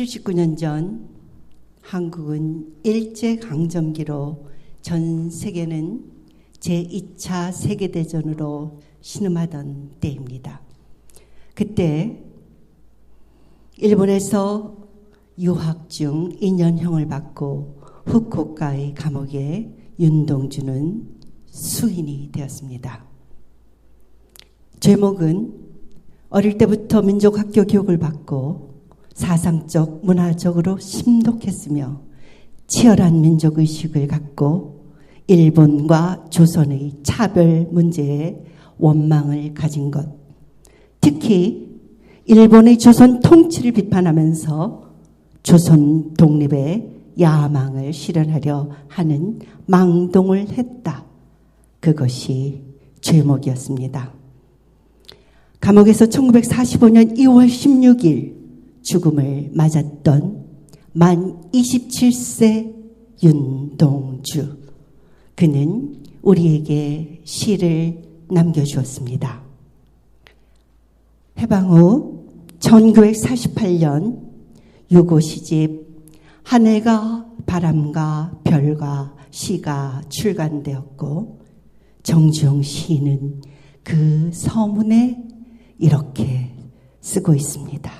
79년 전 한국은 일제강점기로 전 세계는 제2차 세계대전으로 신음하던 때입니다. 그때 일본에서 유학 중 2년형을 받고 후쿠오카의 감옥에 윤동주는 수인이 되었습니다. 제목은 어릴 때부터 민족학교 교육을 받고 사상적, 문화적으로 심독했으며 치열한 민족의식을 갖고 일본과 조선의 차별 문제에 원망을 가진 것, 특히 일본의 조선 통치를 비판하면서 조선 독립의 야망을 실현하려 하는 망동을 했다. 그것이 제목이었습니다. 감옥에서 1945년 2월 16일 죽음을 맞았던 만 27세 윤동주. 그는 우리에게 시를 남겨주었습니다. 해방 후 1948년 유고 시집 하늘과 바람과 별과 시가 출간되었고 정주영 시인은 그 서문에 이렇게 쓰고 있습니다.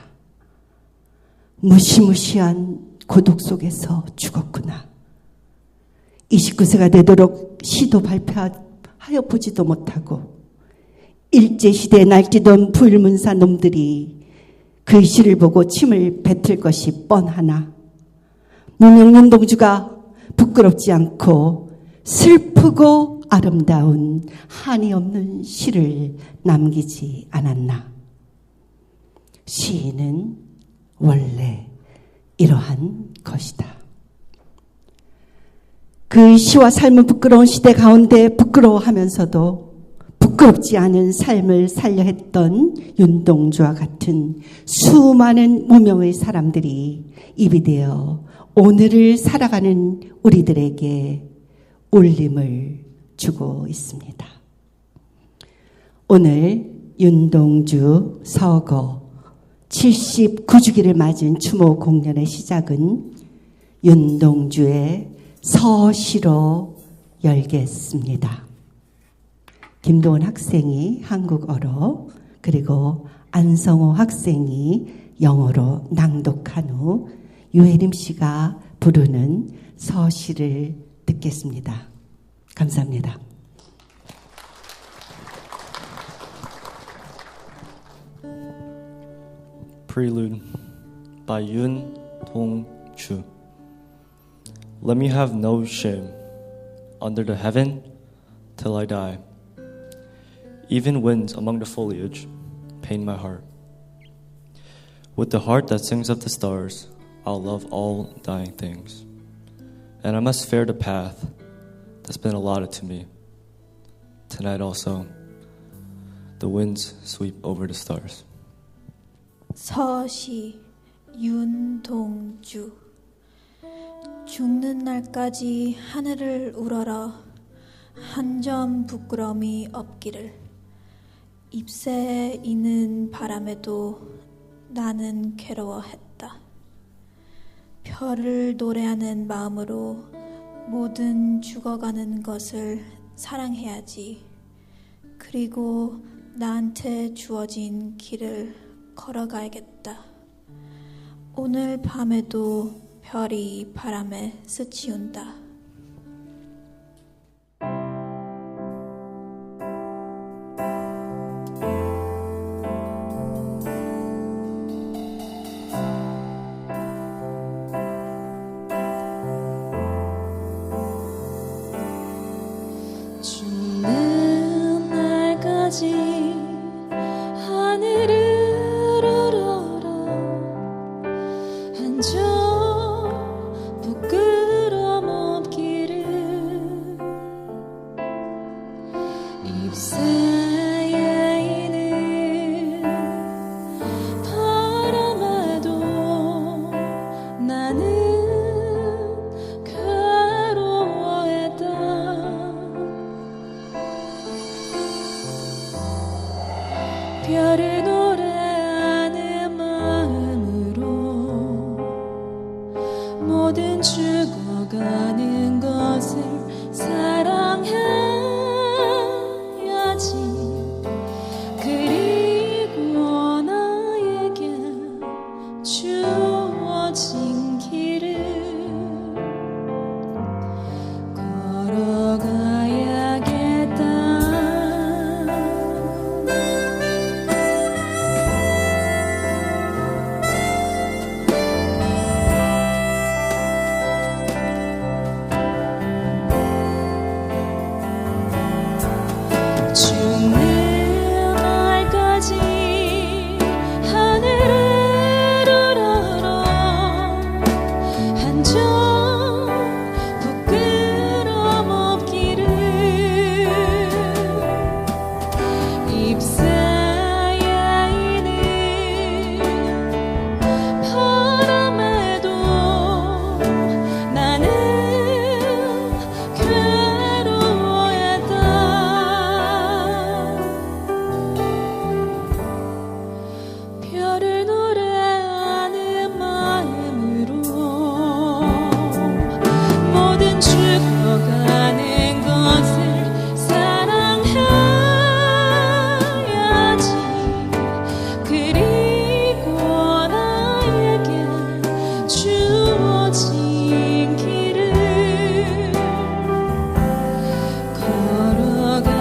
무시무시한 고독 속에서 죽었구나. 29세가 되도록 시도 발표하여 보지도 못하고 일제시대에 날뛰던 불문사 놈들이 그 시를 보고 침을 뱉을 것이 뻔하나 무명 윤동주가 부끄럽지 않고 슬프고 아름다운 한이 없는 시를 남기지 않았나. 시인은 원래 이러한 것이다. 그 시와 삶은 부끄러운 시대 가운데 부끄러워하면서도 부끄럽지 않은 삶을 살려 했던 윤동주와 같은 수많은 무명의 사람들이 입이 되어 오늘을 살아가는 우리들에게 울림을 주고 있습니다. 오늘 윤동주 서거 79주기를 맞은 추모 공연의 시작은 윤동주의 서시로 열겠습니다. 김도원 학생이 한국어로 그리고 안성호 학생이 영어로 낭독한 후 유혜림 씨가 부르는 서시를 듣겠습니다. 감사합니다. Prelude by Yun Dong-ju. Let me have no shame under the heaven till I die. Even winds among the foliage pain my heart. With the heart that sings of the stars, I'll love all dying things. And I must fare the path that's been allotted to me. Tonight also, the winds sweep over the stars. 서시 윤동주. 죽는 날까지 하늘을 우러러 한 점 부끄러움이 없기를. 잎새에 이는 바람에도 나는 괴로워했다. 별을 노래하는 마음으로 모든 죽어가는 것을 사랑해야지. 그리고 나한테 주어진 길을 걸어가야겠다. 오늘 밤에도 별이 바람에 스치운다. 죽는 날까지 하늘을 우러러 한 점 부끄러움 없기를. 잎새에 있는 바람에도 나는 괴로워했다. 별을 노래하는 마음으로 죽어가는 것을 사랑해야지. 그리고 나에게 주어진 길을 걸어가야겠다. 죽는 날까지 하늘을 우러러 한 점 부끄럼 없기를. 잎사야이는 바람에도 나는 괴로워했다. 별을 노래하는 마음으로 모든 죽어가는 것을 사랑해야지. 그리고 나에게 주어진 길을 걸어가야겠다.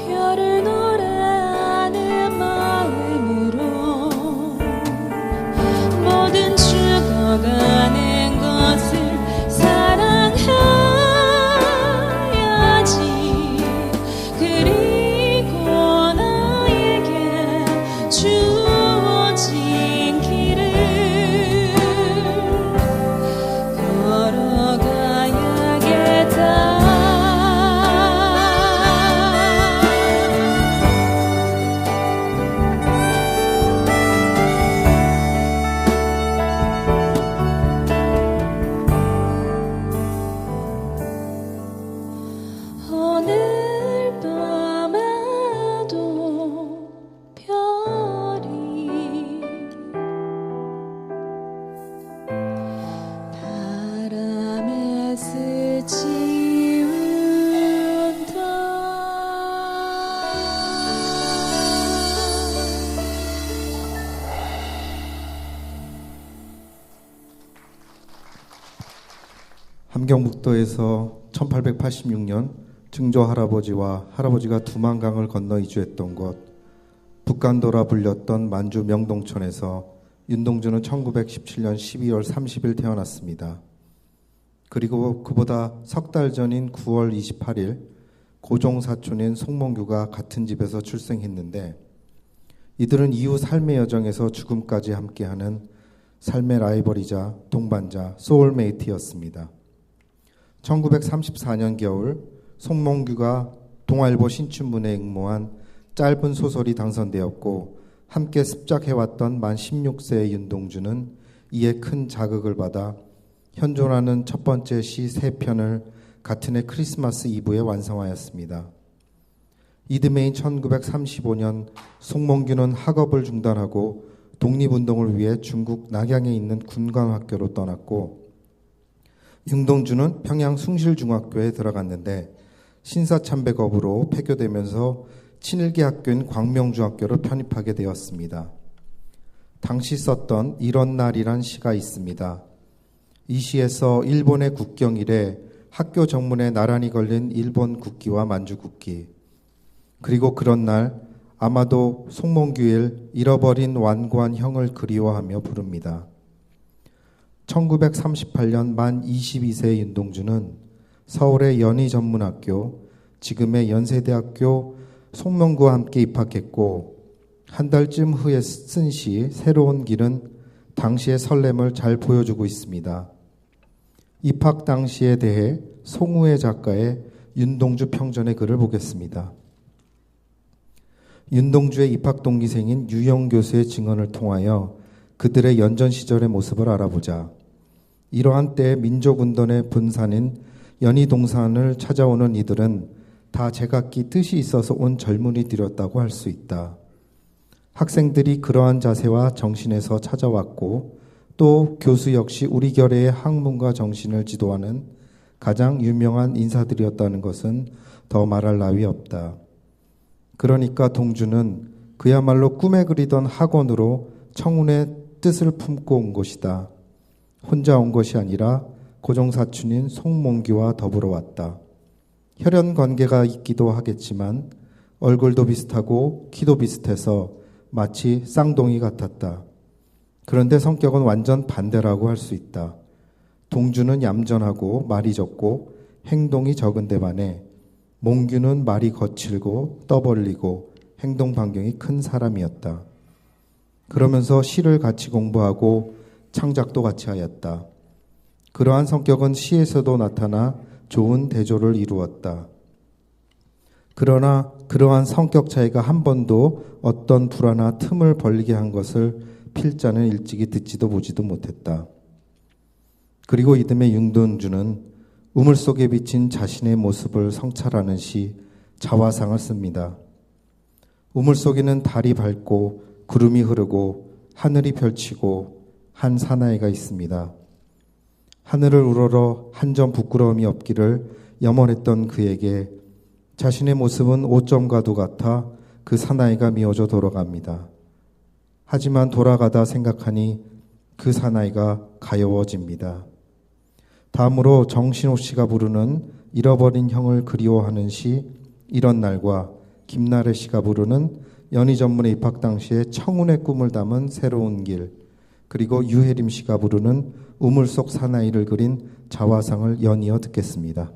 별을 노래하는 마음으로 모든 죽어가는 것을 사랑해야지. 그리고 나에게 주어진 길을 걸어가야겠다. 오늘 밤에도 별이 바람에 스치 운다. 함경북도에서 1886년 증조 할아버지와 할아버지가 두만강을 건너 이주했던 곳, 북간도라 불렸던 만주 명동천에서 윤동주는 1917년 12월 30일 태어났습니다. 그리고 그보다 석 달 전인 9월 28일 고종 사촌인 송몽규가 같은 집에서 출생했는데, 이들은 이후 삶의 여정에서 죽음까지 함께하는 삶의 라이벌이자 동반자, 소울메이트였습니다. 1934년 겨울 송몽규가 동아일보 신춘문에 응모한 짧은 소설이 당선되었고, 함께 습작해왔던 만 16세의 윤동주는 이에 큰 자극을 받아 현존하는 첫 번째 시 3편을 같은 해 크리스마스 이브에 완성하였습니다. 이듬해인 1935년 송몽규는 학업을 중단하고 독립운동을 위해 중국 낙양에 있는 군관학교로 떠났고, 윤동주는 평양 숭실중학교에 들어갔는데 신사참배겁으로 폐교되면서 친일계 학교인 광명중학교로 편입하게 되었습니다. 당시 썼던 이런 날이란 시가 있습니다. 이 시에서 일본의 국경 이래 학교 정문에 나란히 걸린 일본 국기와 만주 국기, 그리고 그런 날 아마도 송몽규의 잃어버린 완고한 형을 그리워하며 부릅니다. 1938년 만 22세의 윤동주는 서울의 연희전문학교, 지금의 연세대학교 송명구와 함께 입학했고 한 달쯤 후에 쓴 시 새로운 길은 당시의 설렘을 잘 보여주고 있습니다. 입학 당시에 대해 송우회 작가의 윤동주 평전의 글을 보겠습니다. 윤동주의 입학 동기생인 유영 교수의 증언을 통하여 그들의 연전 시절의 모습을 알아보자. 이러한 때의 민족운동의 분산인 연희동산을 찾아오는 이들은 다 제각기 뜻이 있어서 온 젊은이들이었다고 할 수 있다. 학생들이 그러한 자세와 정신에서 찾아왔고 또 교수 역시 우리 결의 학문과 정신을 지도하는 가장 유명한 인사들이었다는 것은 더 말할 나위 없다. 그러니까 동주는 그야말로 꿈에 그리던 학원으로 청운의 뜻을 품고 온 것이다. 혼자 온 것이 아니라 고종사촌인 송몽규와 더불어 왔다. 혈연 관계가 있기도 하겠지만 얼굴도 비슷하고 키도 비슷해서 마치 쌍둥이 같았다. 그런데 성격은 완전 반대라고 할 수 있다. 동주는 얌전하고 말이 적고 행동이 적은데 반해 몽규는 말이 거칠고 떠벌리고 행동 반경이 큰 사람이었다. 그러면서 시를 같이 공부하고 창작도 같이 하였다. 그러한 성격은 시에서도 나타나 좋은 대조를 이루었다. 그러나 그러한 성격 차이가 한 번도 어떤 불화나 틈을 벌리게 한 것을 필자는 일찍이 듣지도 보지도 못했다. 그리고 이듬해 윤동주는 우물 속에 비친 자신의 모습을 성찰하는 시 자화상을 씁니다. 우물 속에는 달이 밝고 구름이 흐르고 하늘이 펼치고 한 사나이가 있습니다. 하늘을 우러러 한 점 부끄러움이 없기를 염원했던 그에게 자신의 모습은 오점과도 같아 그 사나이가 미워져 돌아갑니다. 하지만 돌아가다 생각하니 그 사나이가 가여워집니다. 다음으로 정신호 씨가 부르는 잃어버린 형을 그리워하는 시 이런 날과 김나래 씨가 부르는 연희전문에 입학 당시에 청운의 꿈을 담은 새로운 길, 그리고 유혜림 씨가 부르는 우물 속 사나이를 그린 자화상을 연이어 듣겠습니다.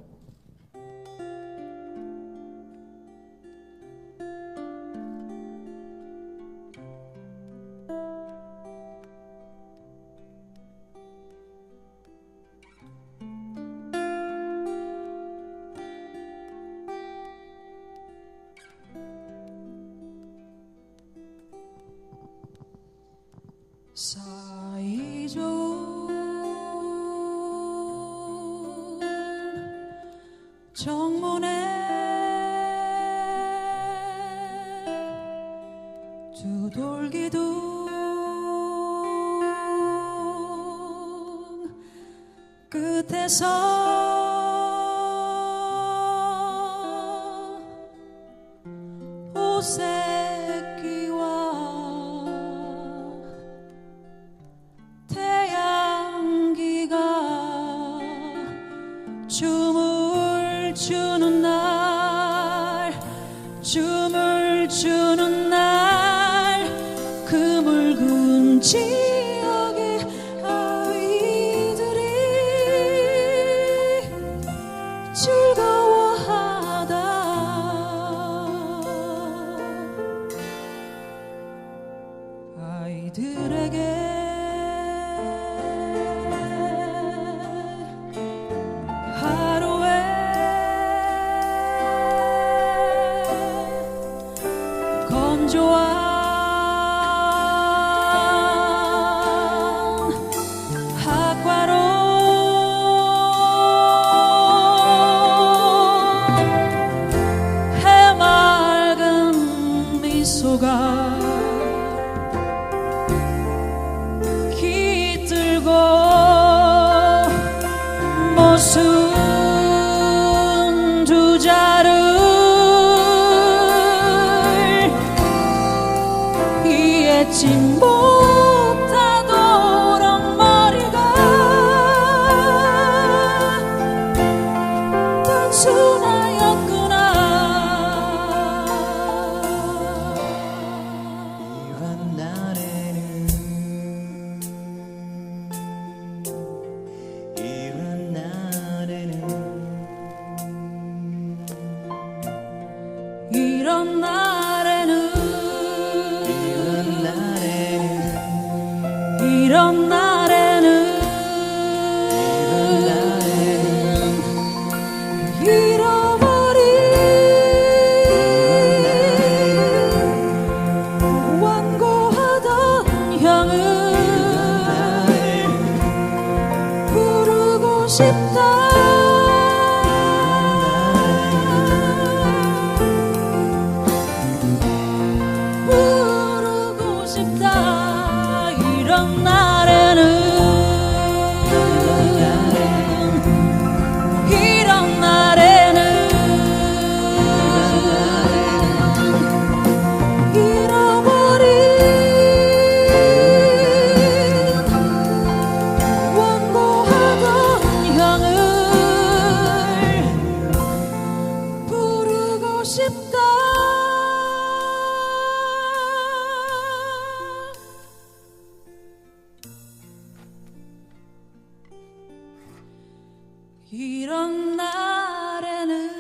사이좋은 정문에 두 돌기둥 끝에서 오색기와 태양기가 춤을 추는 날, 춤을 추는 날, 그 묽은 지역의 아이들이 즐거워하다. 아이들에게 건조한 학과로 해맑은 미소가 이런 날에는 잃어버린 완고하던 향을 부르고 싶다. 부르고 싶다. 이런 날에는 이런 날에는 잃어버린 완고하던 향을 부르고 싶다. 이런 날에는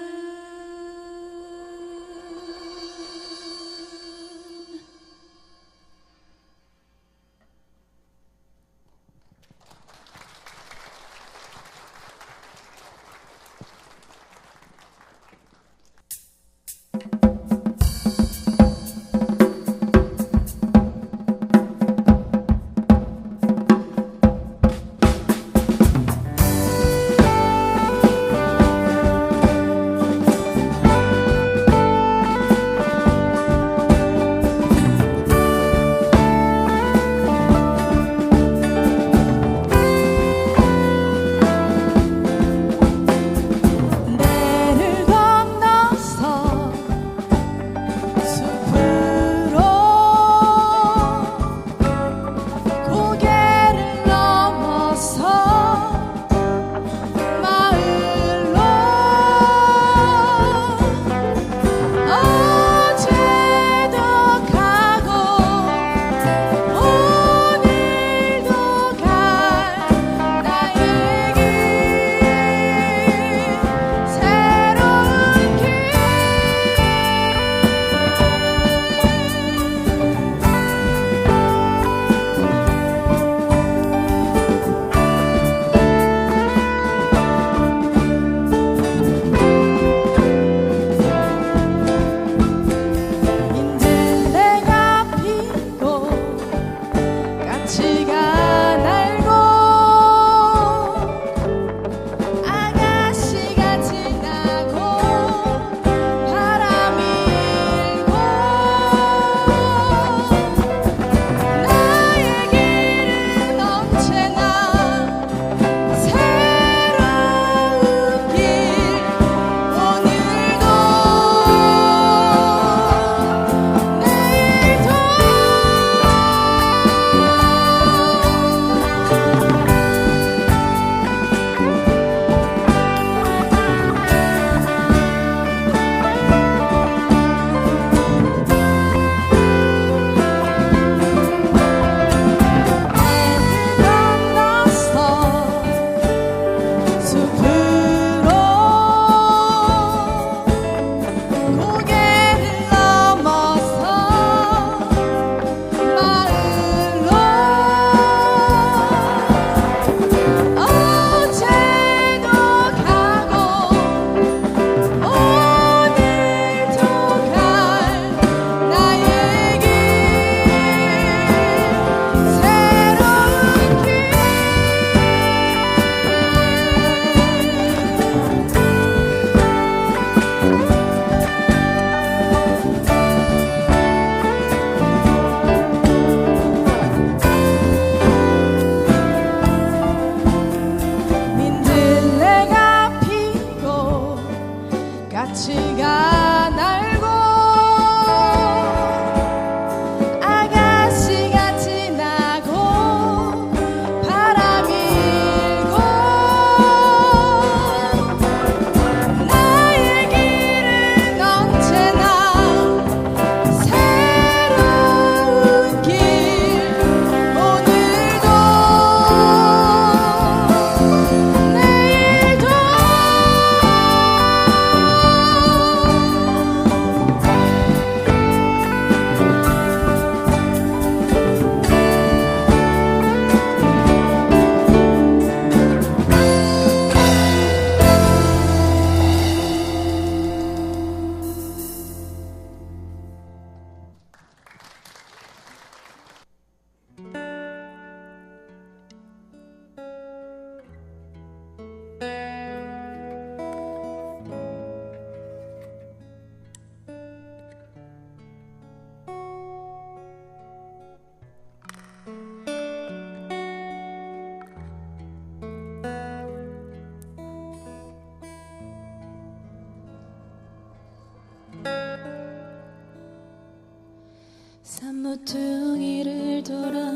모퉁이를 돌아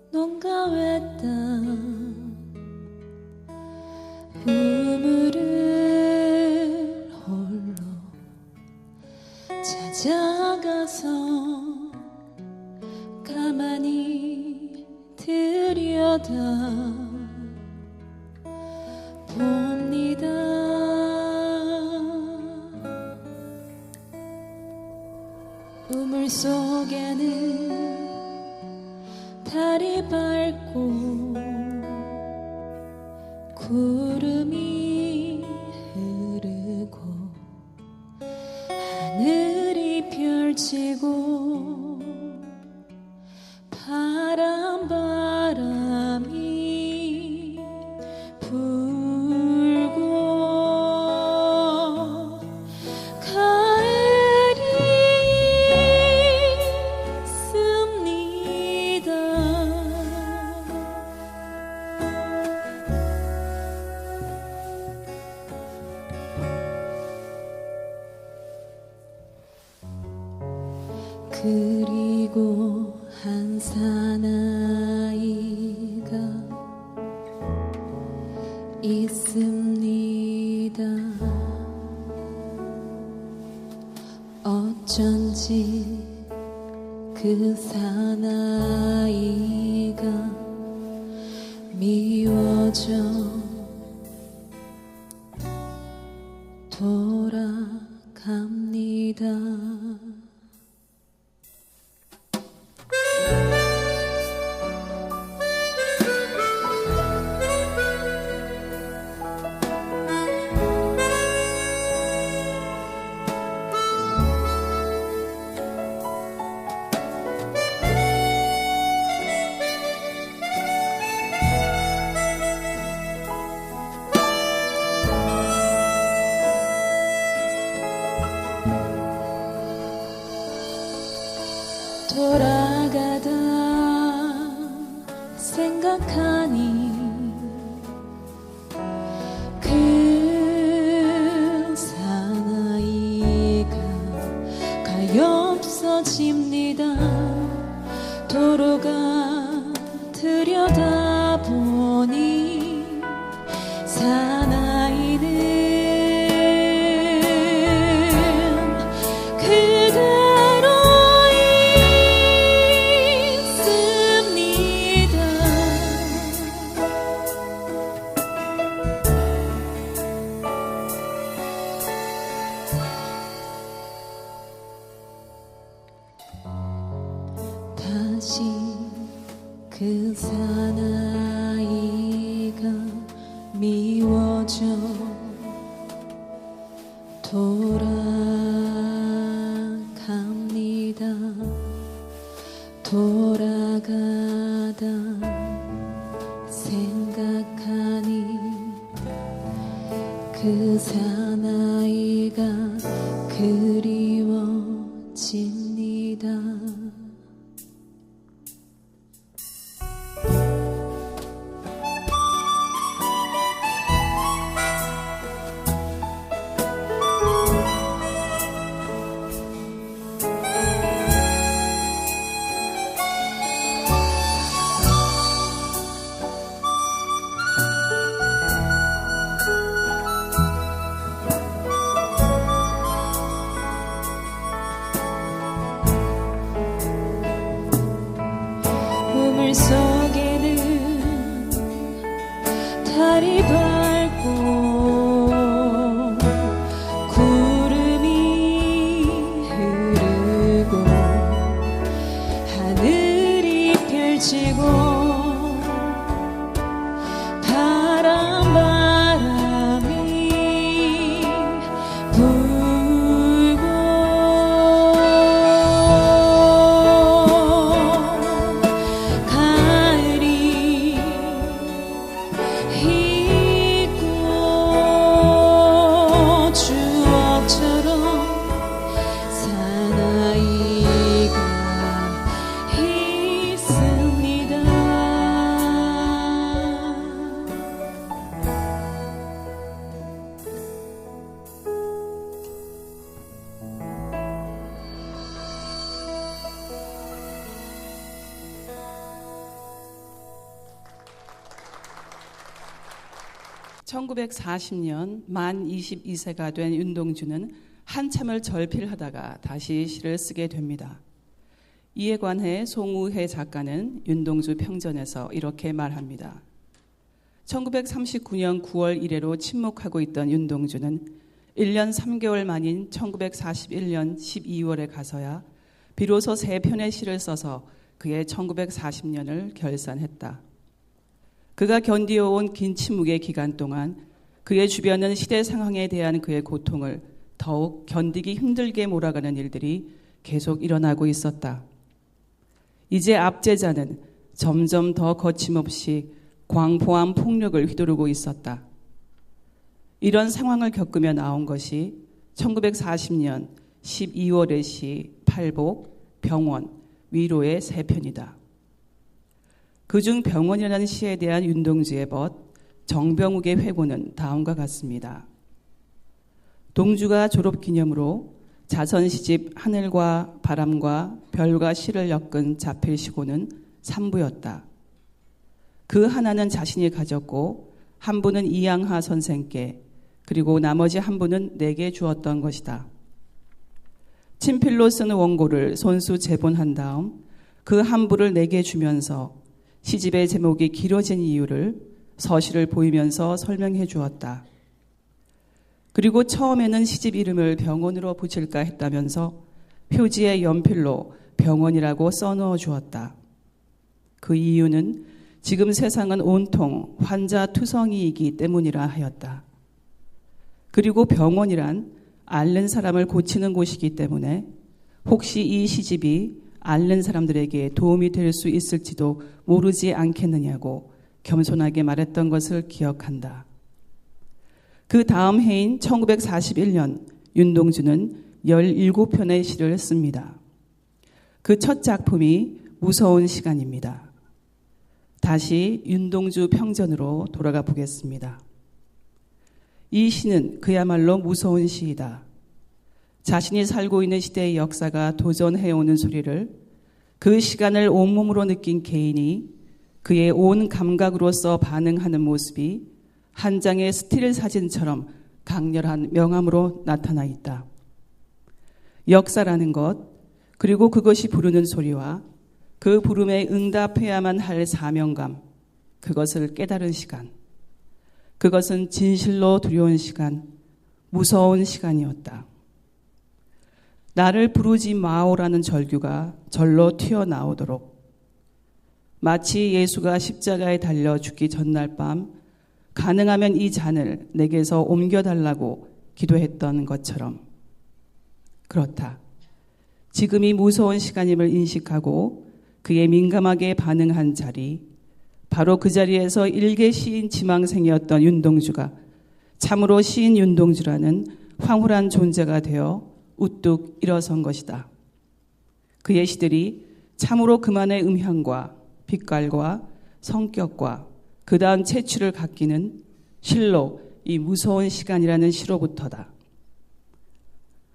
농가 외딴 우물을 홀로 찾아가서 가만히 들여다 봅니다. 우물 속에는 달이 밝고 구름이 흐르고 하늘이 펼치고 바람이 불고 가을이 있습니다. 그리고 한 사나이가 있습니다. 어쩐지 그 사나이가 미워져 돌아갑니다. 돌아가다 생각하니 그 사나이가 가엾어집니다. 도로가 들여다보니 사나이는 그대로 다시 그 사나이가 미워져 돌아갑니다. 돌아가다 생각하니 그 사나이가 그리워집니다. 우물 속에는 달이 밝고 구름이 흐르고 하늘이 펼치고 바람이 불고 가을이 있고 추억처럼 사나이가 있습니다. 1940년 만 22세가 된 윤동주는 한참을 절필하다가 다시 시를 쓰게 됩니다. 이에 관해 송우회 작가는 윤동주 평전에서 이렇게 말합니다. 1939년 9월 이래로 침묵하고 있던 윤동주는 1년 3개월 만인 1941년 12월에 가서야 비로소 3편의 시를 써서 그의 1940년을 결산했다. 그가 견디어온 긴 침묵의 기간 동안 그의 주변은 시대 상황에 대한 그의 고통을 더욱 견디기 힘들게 몰아가는 일들이 계속 일어나고 있었다. 이제 압제자는 점점 더 거침없이 광포한 폭력을 휘두르고 있었다. 이런 상황을 겪으며 나온 것이 1940년 12월의 시 팔복, 병원, 위로의 3편이다. 그중 병원이라는 시에 대한 윤동주의 벗, 정병욱의 회고는 다음과 같습니다. 동주가 졸업기념으로 자선시집 하늘과 바람과 별과 시를 엮은 자필시고는 3부였다. 그 하나는 자신이 가졌고 한 부는 이양하 선생께 그리고 나머지 한 부는 내게 주었던 것이다. 친필로 쓴 원고를 손수 제본한 다음 그 한 부를 내게 주면서 시집의 제목이 길어진 이유를 서시를 보이면서 설명해 주었다. 그리고 처음에는 시집 이름을 병원으로 붙일까 했다면서 표지에 연필로 병원이라고 써넣어 주었다. 그 이유는 지금 세상은 온통 환자 투성이이기 때문이라 하였다. 그리고 병원이란 앓는 사람을 고치는 곳이기 때문에 혹시 이 시집이 앓는 사람들에게 도움이 될 수 있을지도 모르지 않겠느냐고 겸손하게 말했던 것을 기억한다. 그 다음 해인 1941년 윤동주는 17편의 시를 씁니다. 그 첫 작품이 무서운 시간입니다. 다시 윤동주 평전으로 돌아가 보겠습니다. 이 시는 그야말로 무서운 시이다. 자신이 살고 있는 시대의 역사가 도전해오는 소리를 그 시간을 온몸으로 느낀 개인이 그의 온 감각으로서 반응하는 모습이 한 장의 스틸 사진처럼 강렬한 명암으로 나타나 있다. 역사라는 것, 그리고 그것이 부르는 소리와 그 부름에 응답해야만 할 사명감, 그것을 깨달은 시간, 그것은 진실로 두려운 시간, 무서운 시간이었다. 나를 부르지 마오라는 절규가 절로 튀어나오도록 마치 예수가 십자가에 달려 죽기 전날 밤 가능하면 이 잔을 내게서 옮겨달라고 기도했던 것처럼 그렇다. 지금이 무서운 시간임을 인식하고 그에 민감하게 반응한 자리, 바로 그 자리에서 일개 시인 지망생이었던 윤동주가 참으로 시인 윤동주라는 황홀한 존재가 되어 우뚝 일어선 것이다. 그의 시들이 참으로 그만의 음향과 빛깔과 성격과 그 다음 채취를 갖기는 실로 이 무서운 시간이라는 시로부터다.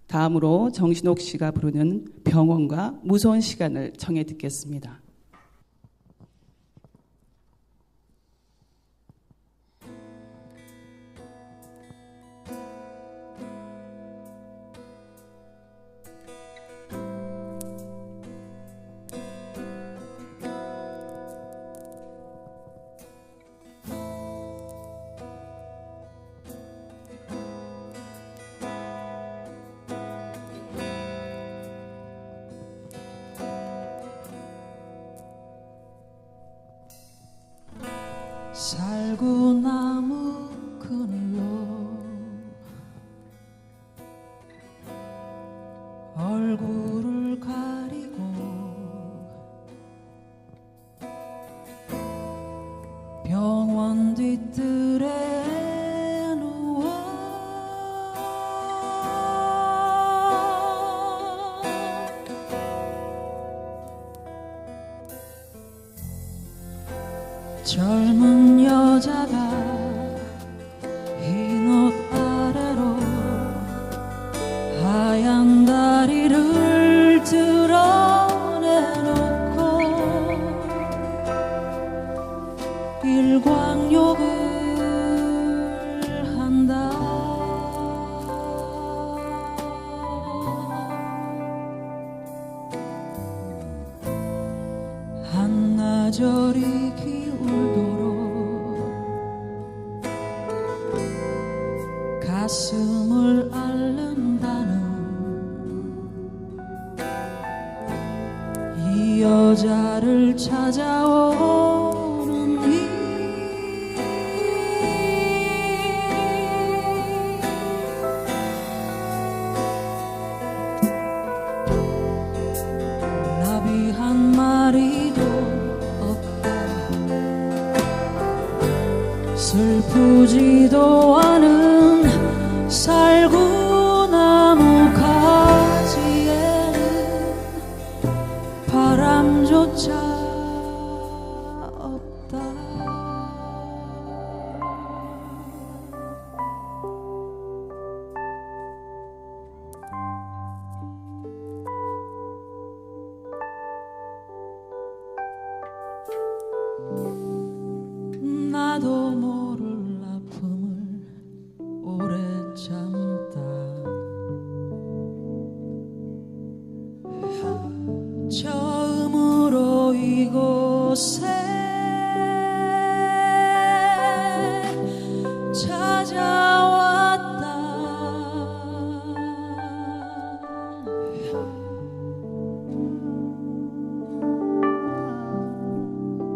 다음으로 정신옥 씨가 부르는 병원과 무서운 시간을 청해 듣겠습니다. 살구나무 그늘로 얼굴을 가리고 병원 뒤뜰에 누워 젊은 여자가 흰 옷 아래로 하얀 다리를 드러내놓고 일광욕을 밤이 기울도록 가슴을 앓는다는 이 여자를 찾아오는 이 나비 한 마리도 없다 슬프지도 않은 살구나무 가지에는 바람조차 없다 나도 모를 아픔을 오래 참다 처음으로 이곳에 찾아왔다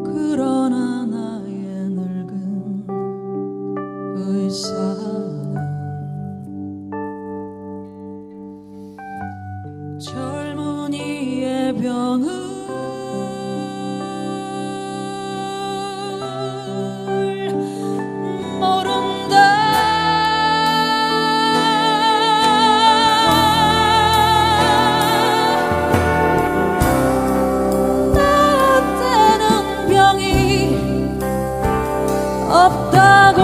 그러나 나의 늙은 의사는 젊은이의 병을 모른다 나한테는 병이 없다고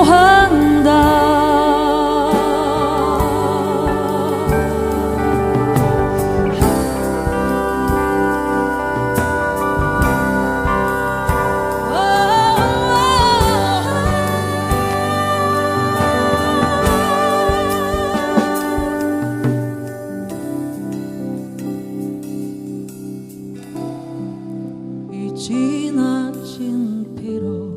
한다 이 지나친 피로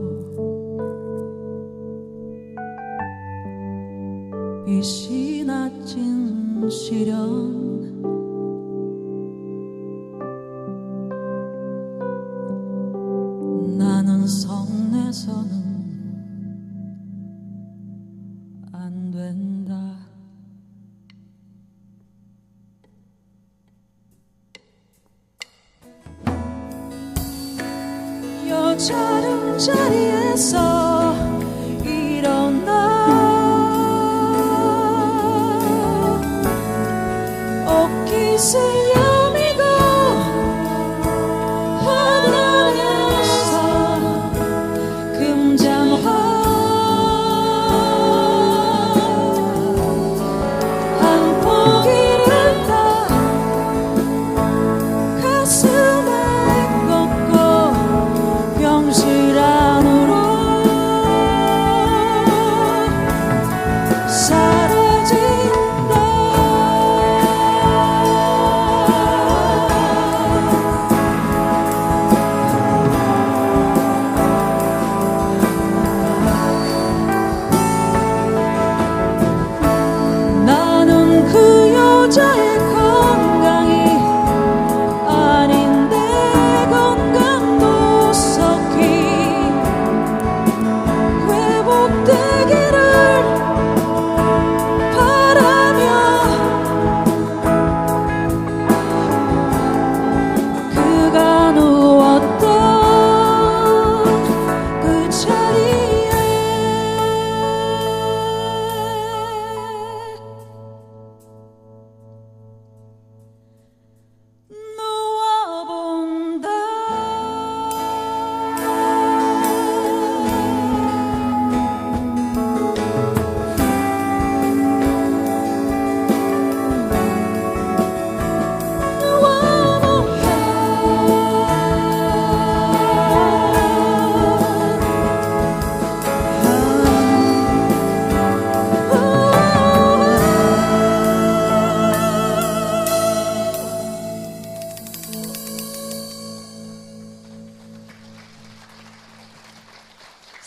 이 지나친 시련 나는 성내서는 안 된다 여자름 자리에서 일어나 옷깃을 여미고 화단에서 금장화 한 포기를 다 가슴에 꽂고 병실 안으로 나는 그 여자의 건강이 아닌데 건강도 섞인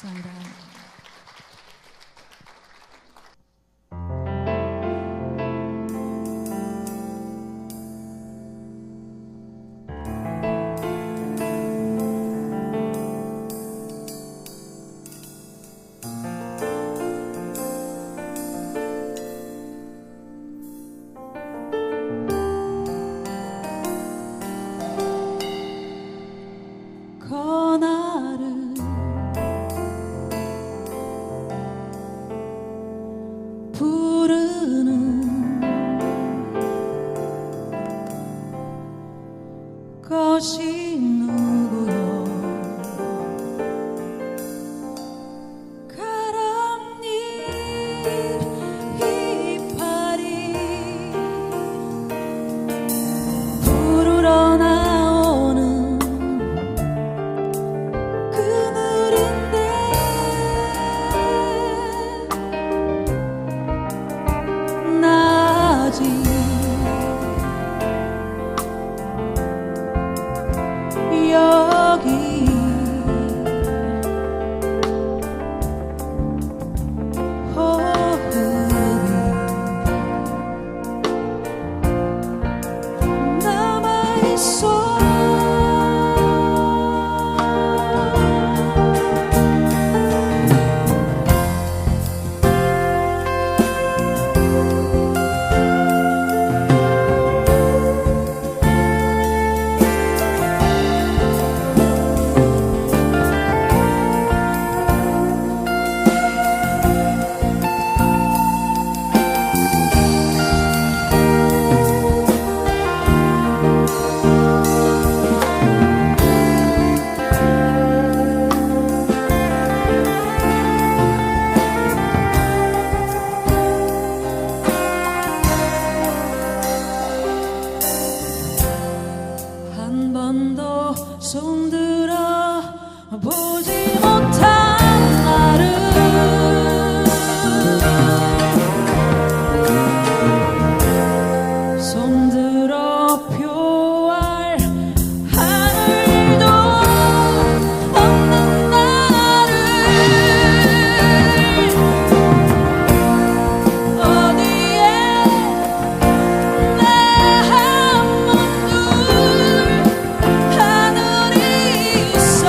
감사합니다. 그날은 부르는 것이 누구요? 가랑잎 이파리 부르러 나오는 그늘인데 나 아직 여기 호흡이 남아있어. 한 번도 손들어 보지 못한 나를 손들어 표할 하늘도 없는 나를 어디에 하늘이 있어.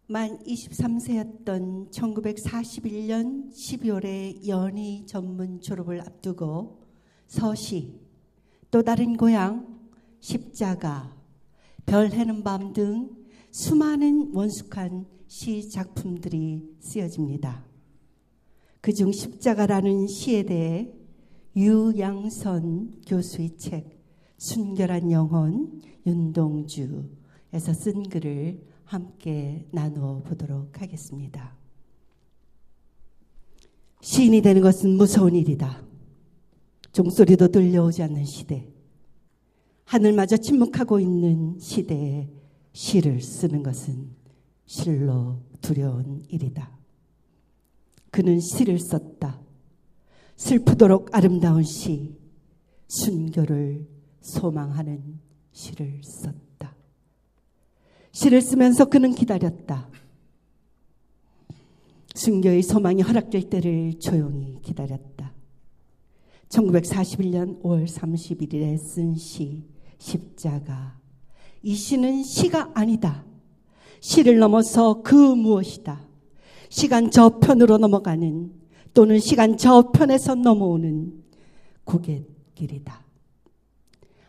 만 23세였던 1941년 12월에 연희 전문 졸업을 앞두고 서시, 또 다른 고향, 십자가, 별 해는 밤 등 수많은 원숙한 시 작품들이 쓰여집니다. 그중 십자가라는 시에 대해 유양선 교수의 책 순결한 영혼 윤동주에서 쓴 글을 함께 나누어 보도록 하겠습니다. 시인이 되는 것은 무서운 일이다. 종소리도 들려오지 않는 시대, 하늘마저 침묵하고 있는 시대에 시를 쓰는 것은 실로 두려운 일이다. 그는 시를 썼다. 슬프도록 아름다운 시, 순교를 소망하는 시를 썼다. 시를 쓰면서 그는 기다렸다. 순교의 소망이 허락될 때를 조용히 기다렸다. 1941년 5월 31일에 쓴 시 십자가. 이 시는 시가 아니다. 시를 넘어서 그 무엇이다. 시간 저편으로 넘어가는, 또는 시간 저편에서 넘어오는 고갯길이다.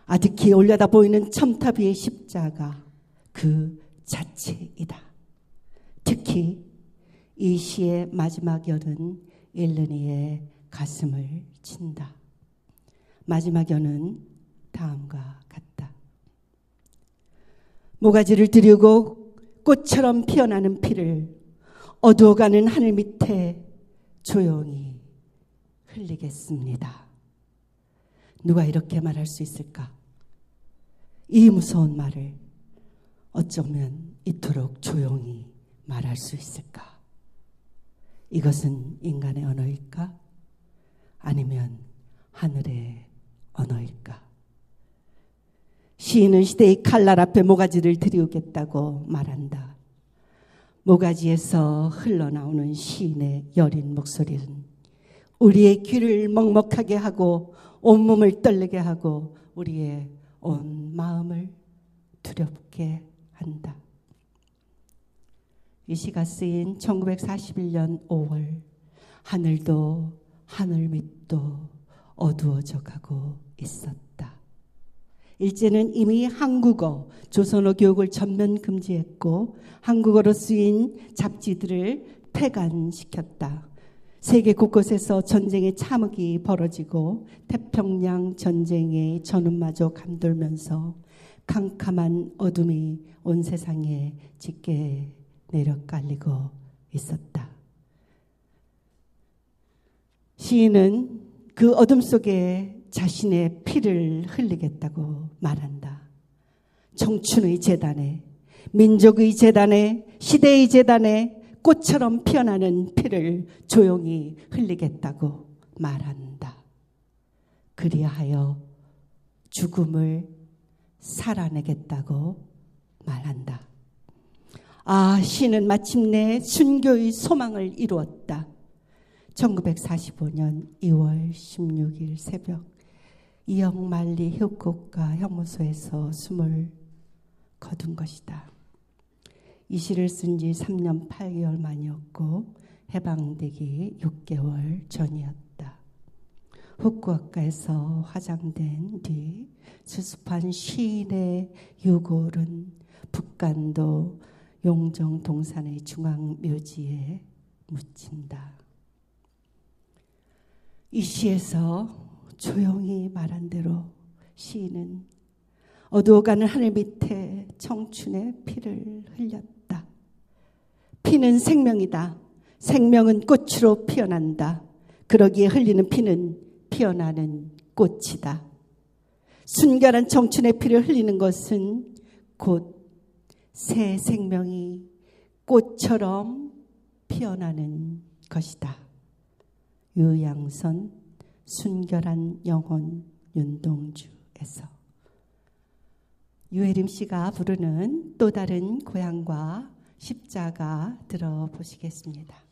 아득히 올려다 보이는 첨탑 위의 십자가 그 자체이다. 특히 이 시의 마지막 연은 일르니의 가슴을 친다. 마지막 연은 다음과 같다. 모가지를 들이고 꽃처럼 피어나는 피를 어두워가는 하늘 밑에 조용히 흘리겠습니다. 누가 이렇게 말할 수 있을까? 이 무서운 말을 어쩌면 이토록 조용히 말할 수 있을까? 이것은 인간의 언어일까? 아니면 하늘의 언어일까? 시인은 시대의 칼날 앞에 모가지를 들이우겠다고 말한다. 모가지에서 흘러나오는 시인의 여린 목소리는 우리의 귀를 먹먹하게 하고 온몸을 떨리게 하고 우리의 온 마음을 두렵게 한다. 이 시가 쓰인 1941년 5월, 하늘도 하늘 밑도 어두워져 가고 있었다. 일제는 이미 한국어, 조선어 교육을 전면 금지했고 한국어로 쓰인 잡지들을 폐간시켰다. 세계 곳곳에서 전쟁의 참흑이 벌어지고 태평양 전쟁의 전운마저 감돌면서 캄캄한 어둠이 온 세상에 짙게 내려깔리고 있었다. 시인은 그 어둠 속에 자신의 피를 흘리겠다고 말한다. 청춘의 재단에, 민족의 재단에, 시대의 재단에 꽃처럼 피어나는 피를 조용히 흘리겠다고 말한다. 그리하여 죽음을 살아내겠다고 말한다. 아, 시는 마침내 순교의 소망을 이루었다. 1945년 2월 16일 새벽 이영만리 효국가 형무소에서 숨을 거둔 것이다. 이 시를 쓴 지 3년 8개월 만이었고 해방되기 6개월 전이었다. 후쿠오카에서 화장된 뒤 수습한 시인의 유골은 북간도 용정동산의 중앙묘지에 묻힌다. 이 시에서 조용히 말한 대로 시인은 어두워가는 하늘 밑에 청춘의 피를 흘렸다. 피는 생명이다. 생명은 꽃으로 피어난다. 그러기에 흘리는 피는 피어나는 꽃이다. 순결한 청춘의 피를 흘리는 것은 곧 새 생명이 꽃처럼 피어나는 것이다. 유양선 순결한 영혼 윤동주에서 유혜림 씨가 부르는 또 다른 고향과 십자가 들어보시겠습니다.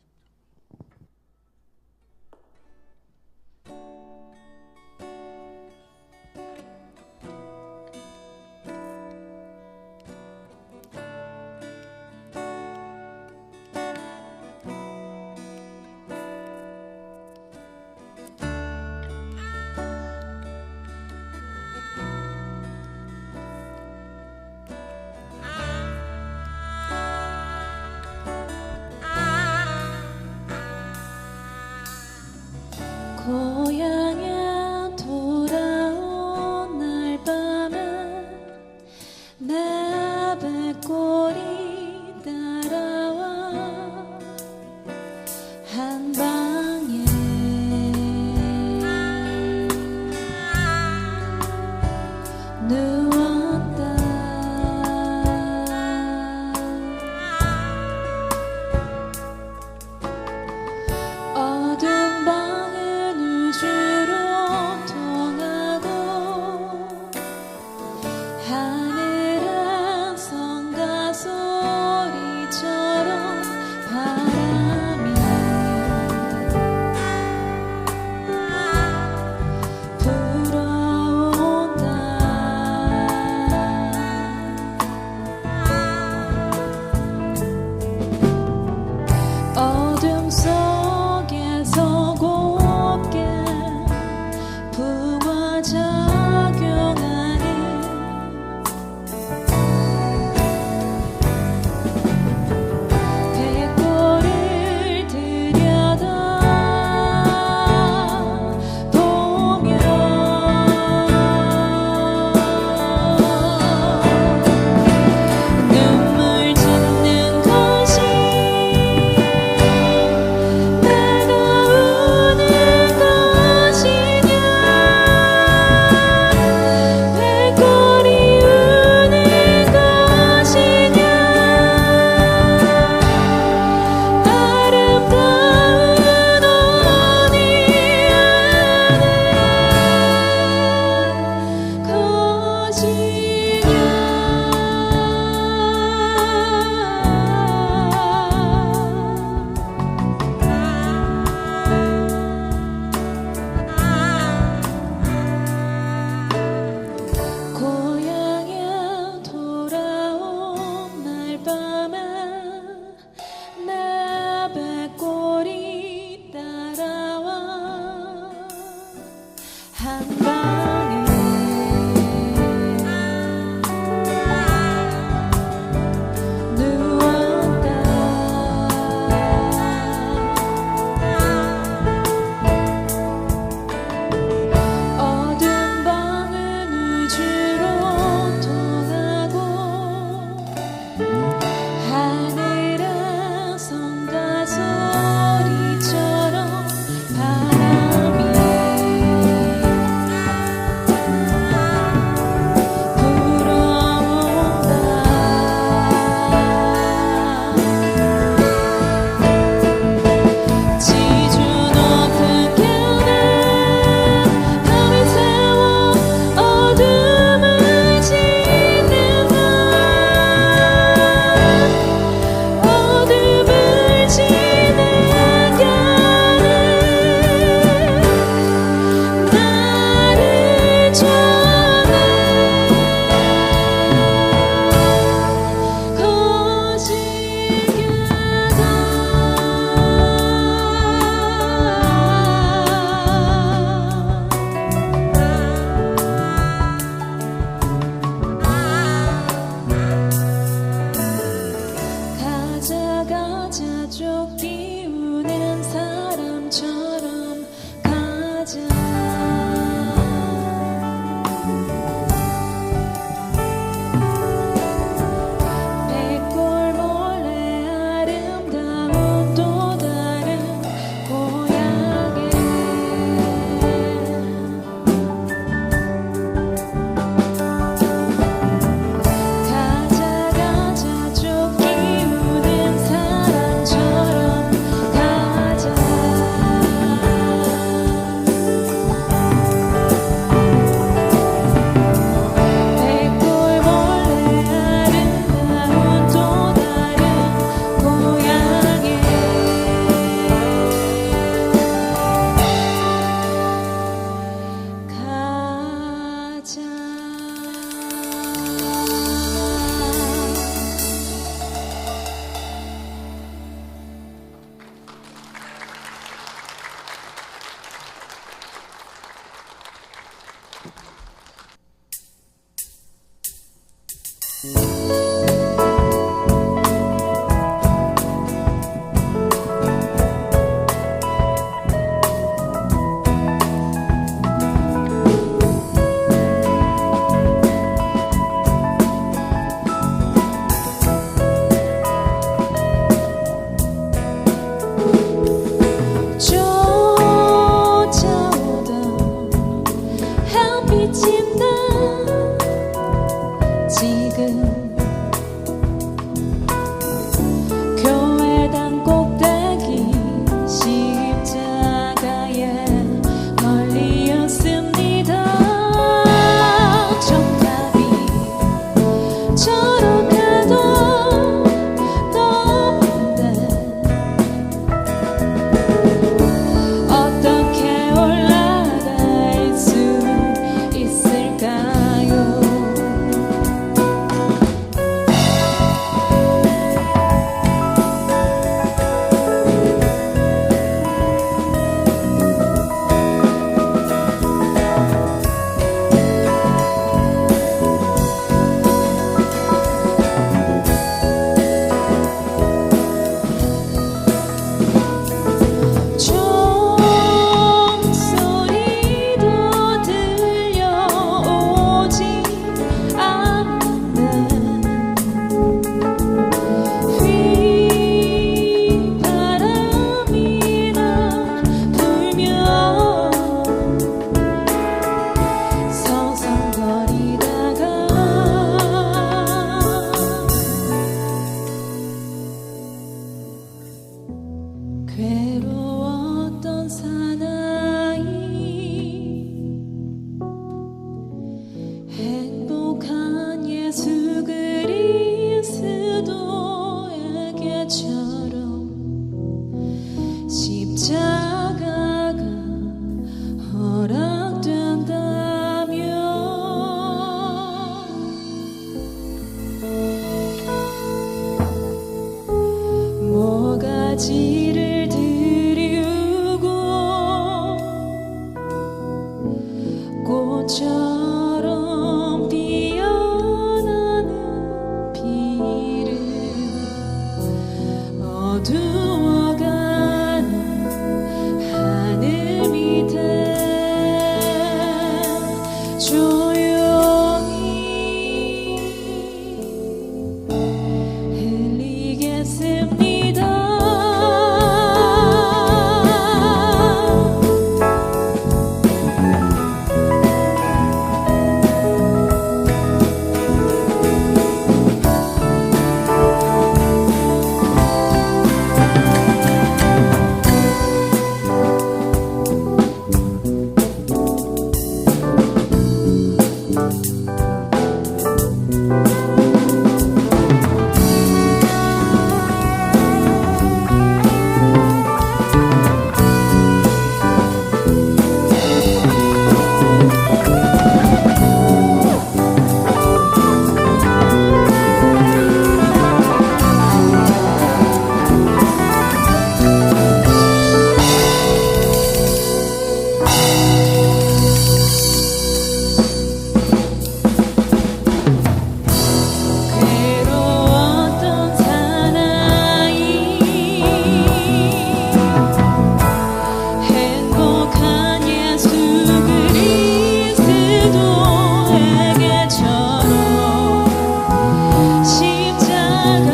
예수 그리스도에게처럼 십자가가 허락된다면 모가지를 들이우고 꽃처럼 피어나는 비를 어두워가는 하늘 밑에 조용히 흘리겠습니다. 괴로웠던 사나이 행복한 예수 그리스도에게처럼 십자가가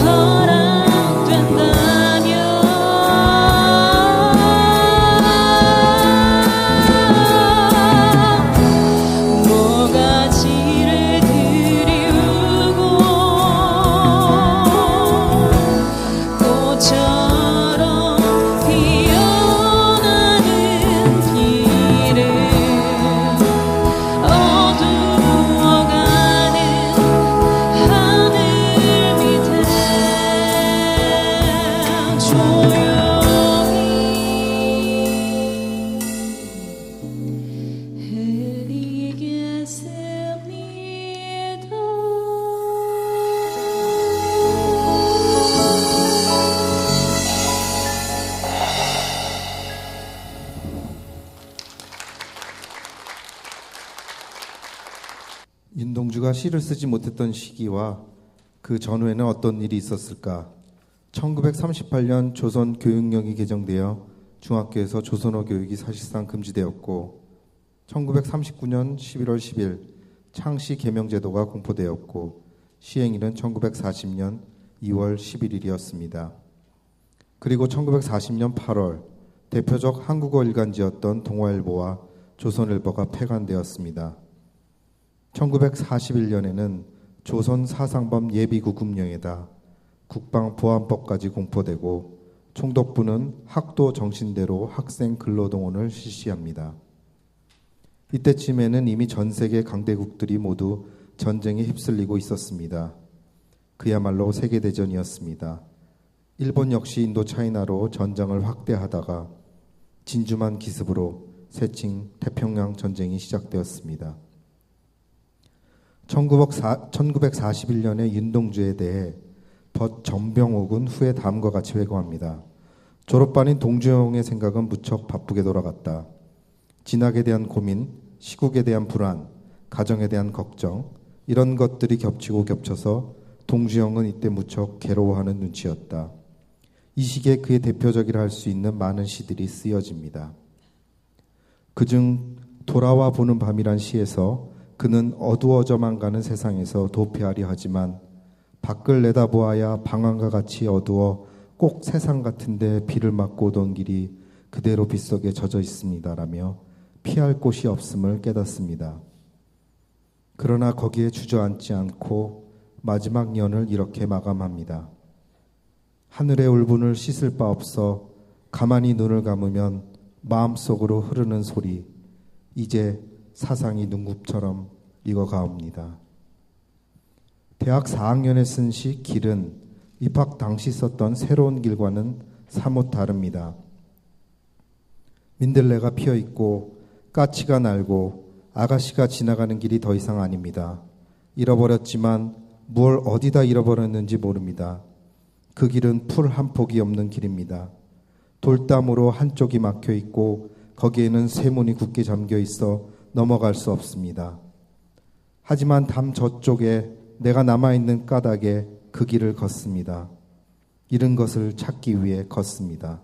허락된다면 모가지를 들이우고 꽃처럼 피어나는 비를 어두워가는 하늘 밑에 조용히 윤동주가 시를 쓰지 못했던 시기와 그 전후에는 어떤 일이 있었을까? 1938년 조선 교육령이 개정되어 중학교에서 조선어 교육이 사실상 금지되었고 1939년 11월 10일 창시 개명제도가 공포되었고 시행일은 1940년 2월 11일이었습니다. 그리고 1940년 8월 대표적 한국어 일간지였던 동아일보와 조선일보가 폐간되었습니다. 1941년에는 조선 사상범 예비구금령에다 국방보안법까지 공포되고 총독부는 학도 정신대로 학생 근로동원을 실시합니다. 이때쯤에는 이미 전 세계 강대국들이 모두 전쟁에 휩쓸리고 있었습니다. 그야말로 세계대전이었습니다. 일본 역시 인도차이나로 전장을 확대하다가 진주만 기습으로 세칭 태평양 전쟁이 시작되었습니다. 1941년에 윤동주에 대해 덧 정병옥은 후에 다음과 같이 회고합니다. 졸업반인 동주영의 생각은 무척 바쁘게 돌아갔다. 진학에 대한 고민, 시국에 대한 불안, 가정에 대한 걱정 이런 것들이 겹치고 겹쳐서 동주영은 이때 무척 괴로워하는 눈치였다. 이 시기에 그의 대표적이라 할 수 있는 많은 시들이 쓰여집니다. 그중 돌아와 보는 밤이란 시에서 그는 어두워져만 가는 세상에서 도피하려 하지만 밖을 내다보아야 방황과 같이 어두워 꼭 세상 같은데 비를 맞고 오던 길이 그대로 빗속에 젖어 있습니다라며 피할 곳이 없음을 깨닫습니다. 그러나 거기에 주저앉지 않고 마지막 년을 이렇게 마감합니다. 하늘의 울분을 씻을 바 없어 가만히 눈을 감으면 마음속으로 흐르는 소리, 이제 사상이 눈곱처럼 읽어가옵니다. 대학 4학년에 쓴 시 길은 입학 당시 썼던 새로운 길과는 사뭇 다릅니다. 민들레가 피어있고 까치가 날고 아가씨가 지나가는 길이 더 이상 아닙니다. 잃어버렸지만 뭘 어디다 잃어버렸는지 모릅니다. 그 길은 풀 한 폭이 없는 길입니다. 돌담으로 한쪽이 막혀 있고 거기에는 쇠문이 굳게 잠겨 있어 넘어갈 수 없습니다. 하지만 담 저쪽에 내가 남아있는 까닭에 그 길을 걷습니다. 잃은 것을 찾기 위해 걷습니다.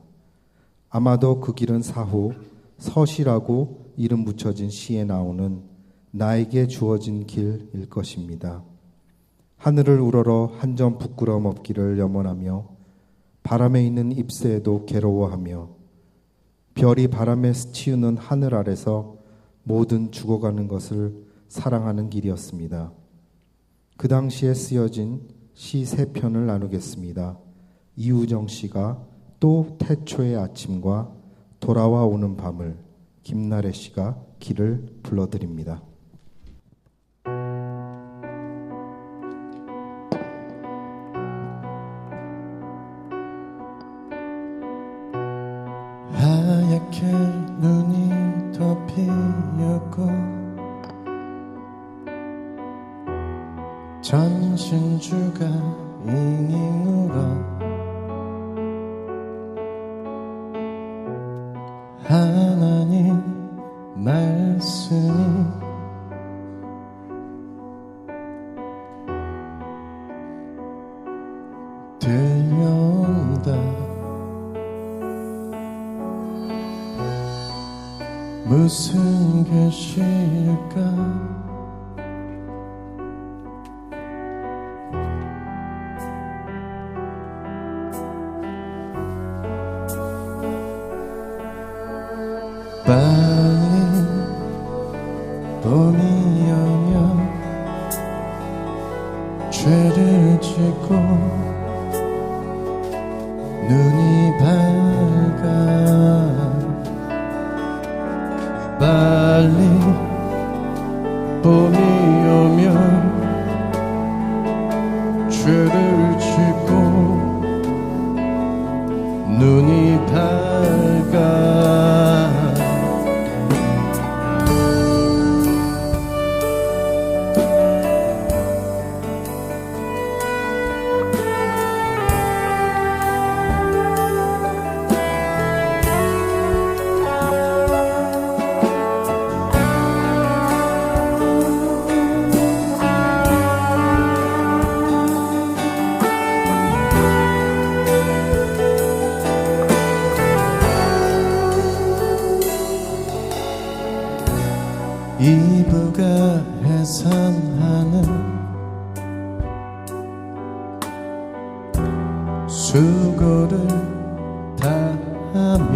아마도 그 길은 사후 서시라고 이름 붙여진 시에 나오는 나에게 주어진 길일 것입니다. 하늘을 우러러 한 점 부끄러움 없기를 염원하며 바람에 있는 잎새에도 괴로워하며 별이 바람에 스치우는 하늘 아래서 모든 죽어가는 것을 사랑하는 길이었습니다. 그 당시에 쓰여진 시 3편을 나누겠습니다. 이우정 씨가 또 태초의 아침과 돌아와 오는 밤을, 김나래 씨가 길을 불러드립니다. 하얗게 눈이 덮이었고 전신주가 잉잉 울어 하나님 말씀이 들려온다. 무슨 계시일까? 빨리 봄이 오면 죄를 짓고 눈이 밝아 빨리 봄이 오면 죄를 짓고 눈이 밝아 이브가 해산하는 수고를 다하며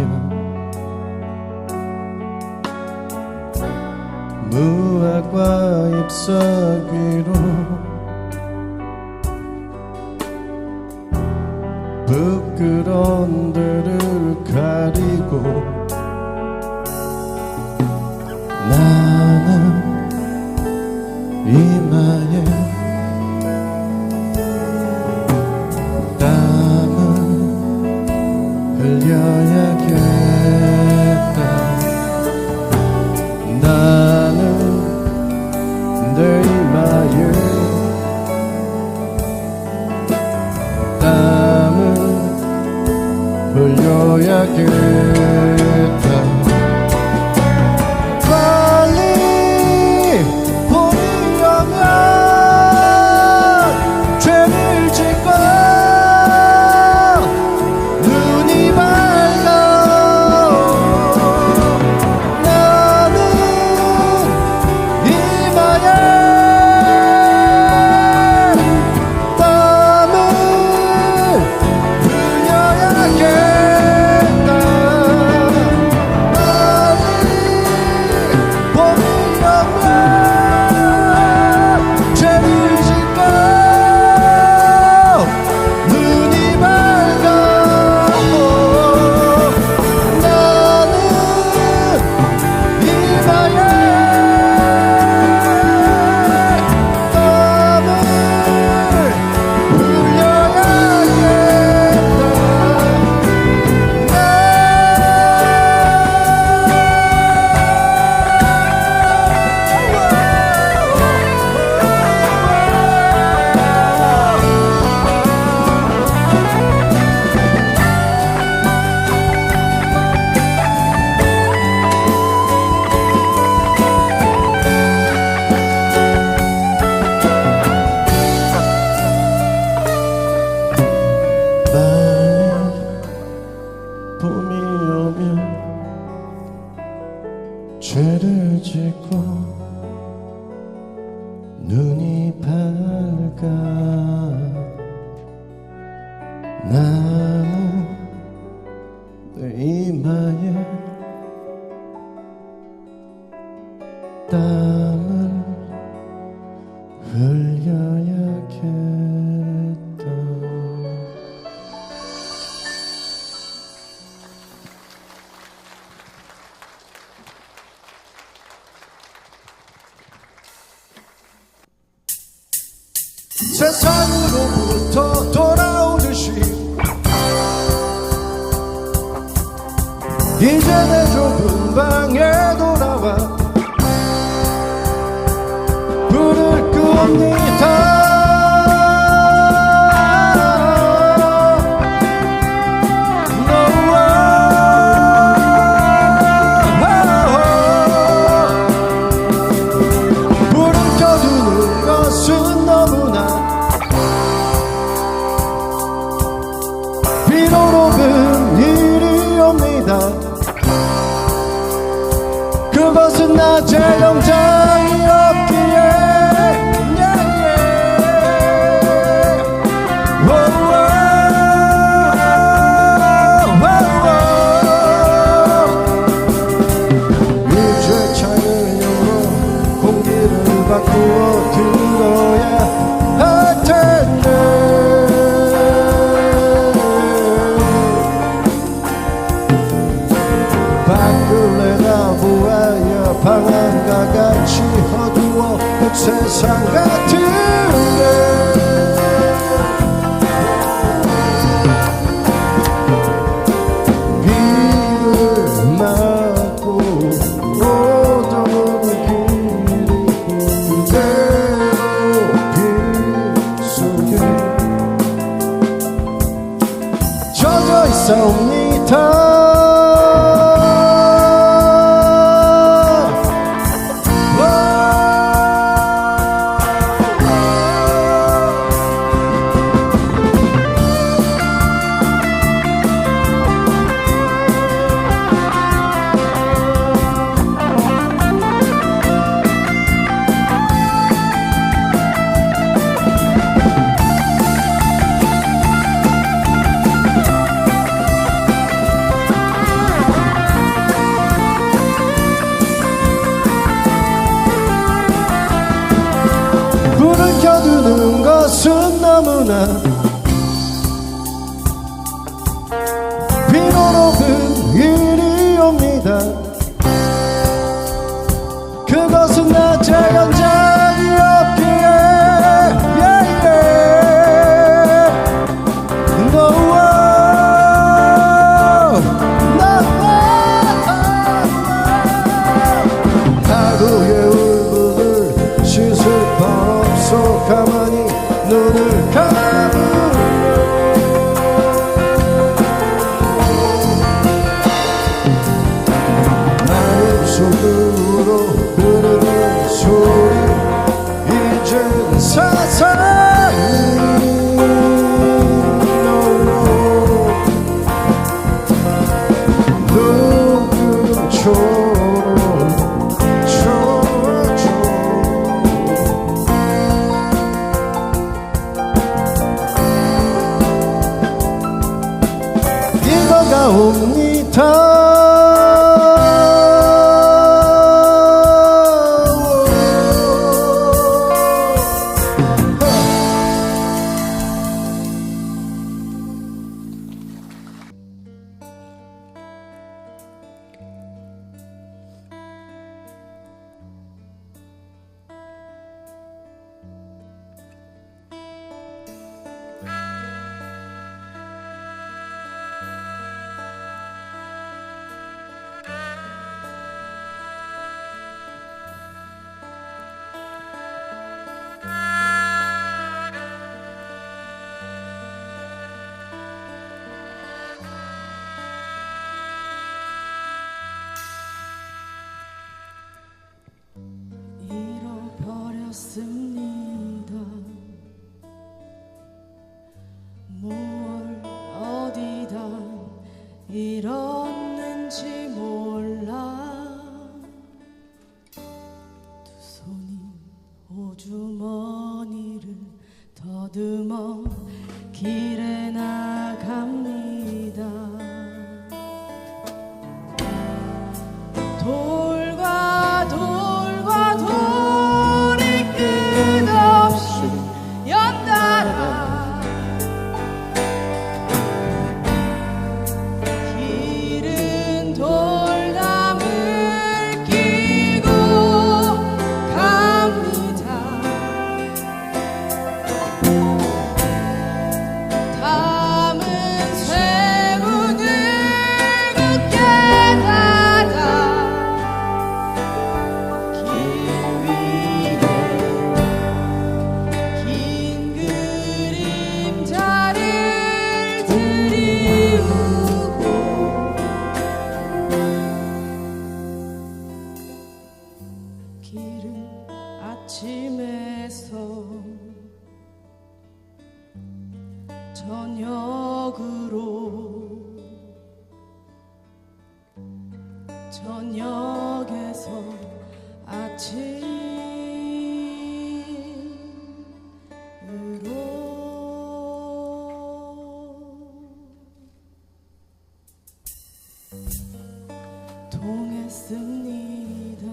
무화과 잎사귀 위로 부끄러운 데를 가리고 나는 이마에 땀을 흘려야겠다. 나는 내 이마에 땀을 흘려야겠다. 땀을 흘려야겠다. 눈이 밝아 나는 내 이마에 땀을 흘려야겠다. 세상으로부터 돌아오듯이 이제 내 좁은 방에 돌아와 불을 끕니다. 불을 켜두는 것은 너무나 비로로는 일이 옵니다. 그것은 낮에 영장이 없기에 이제 창을 열어 공기를 바꾸어 들어야 할 텐데 밖을 내다보아야 방안과 같이 어두워 세상 같은데 비를 맞고 오던 길이고 그대로 비 속에 젖어 있사옵니다. 불을 켜두는 것은 너무나 비로로는 일이 옵니다. 그것은 낮에 연장이 없기에 하루의 울분을 씻을 바 없어 가만히 눈을 감으면 마음속으로 흐르는 소리 이젠 사사히 이거가 옵니다. 잃어버렸습니다. 무얼 어디다 잃었는지 몰라. 두 손이 오죽 주머니를 더듬어 길에 나갑니다. 돌과 돌과 돌이 끝없이 연달아 길은 돌담을 끼고 갑니다. 담은 쇠문을 굳게 닫아 길 위에 긴 그림자를 드리우고 길은 아침에서 저녁에서 아침으로 통했습니다.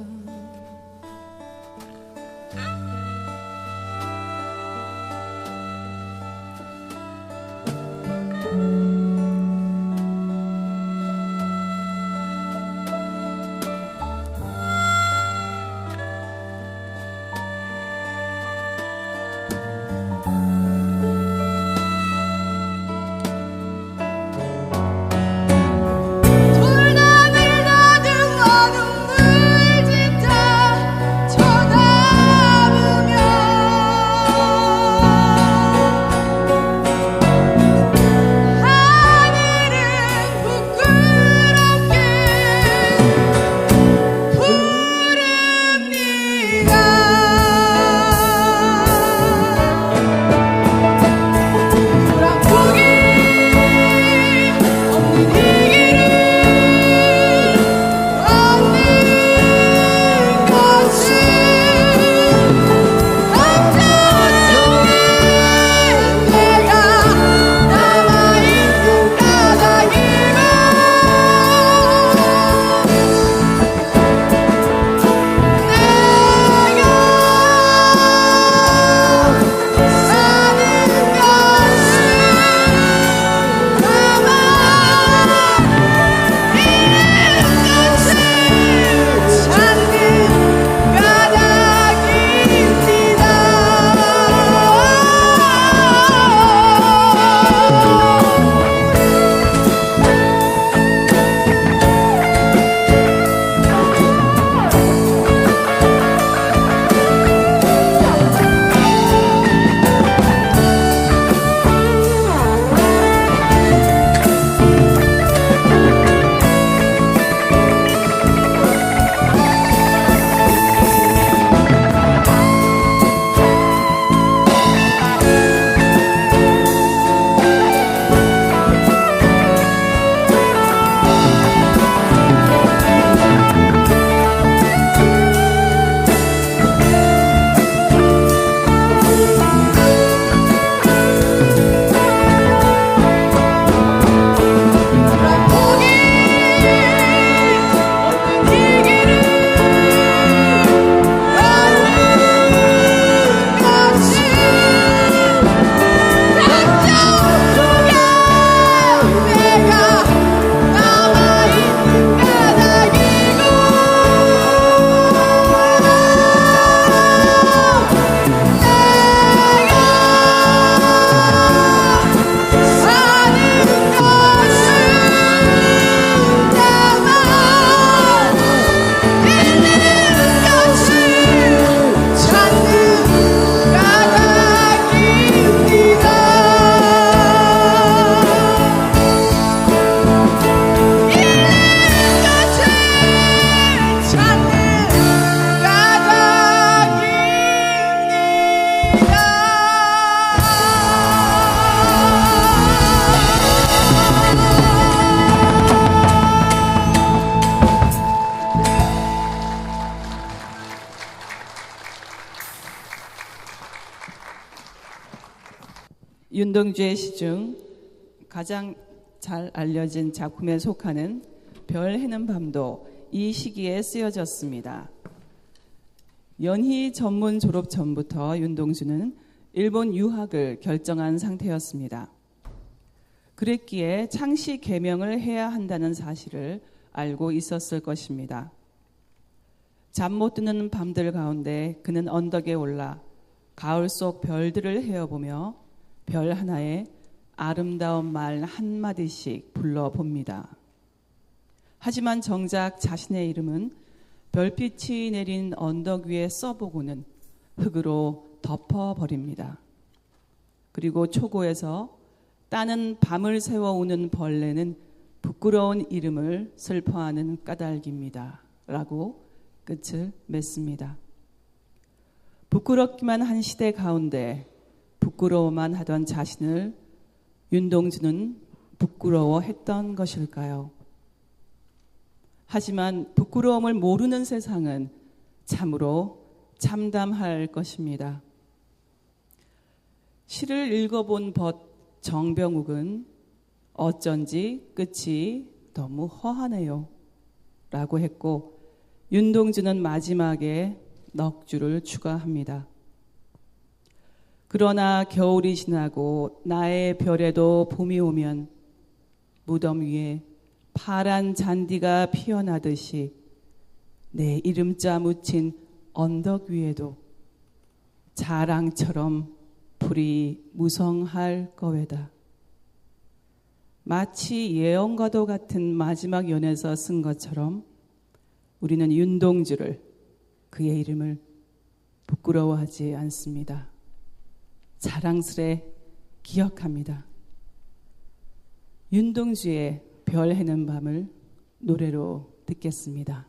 윤동주의 시 중 가장 잘 알려진 작품에 속하는 별 해는 밤도 이 시기에 쓰여졌습니다. 연희 전문 졸업 전부터 윤동주는 일본 유학을 결정한 상태였습니다. 그랬기에 창시 개명을 해야 한다는 사실을 알고 있었을 것입니다. 잠 못 드는 밤들 가운데 그는 언덕에 올라 가을 속 별들을 헤어보며 별 하나에 아름다운 말 한마디씩 불러봅니다. 하지만 정작 자신의 이름은 별빛이 내린 언덕 위에 써보고는 흙으로 덮어버립니다. 그리고 초고에서 따는 밤을 새워 우는 벌레는 부끄러운 이름을 슬퍼하는 까닭입니다. 라고 끝을 맺습니다. 부끄럽기만 한 시대 가운데 부끄러워만 하던 자신을 윤동주는 부끄러워했던 것일까요? 하지만 부끄러움을 모르는 세상은 참으로 참담할 것입니다. 시를 읽어본 벗 정병욱은 어쩐지 끝이 너무 허하네요 라고 했고, 윤동주는 마지막에 넋 줄을 추가합니다. 그러나 겨울이 지나고 나의 별에도 봄이 오면 무덤 위에 파란 잔디가 피어나듯이 내 이름자 묻힌 언덕 위에도 자랑처럼 불이 무성할 거외다. 마치 예언과도 같은 마지막 연에서 쓴 것처럼 우리는 윤동주를, 그의 이름을 부끄러워하지 않습니다. 자랑스레 기억합니다. 윤동주의 별 해는 밤을 노래로 듣겠습니다.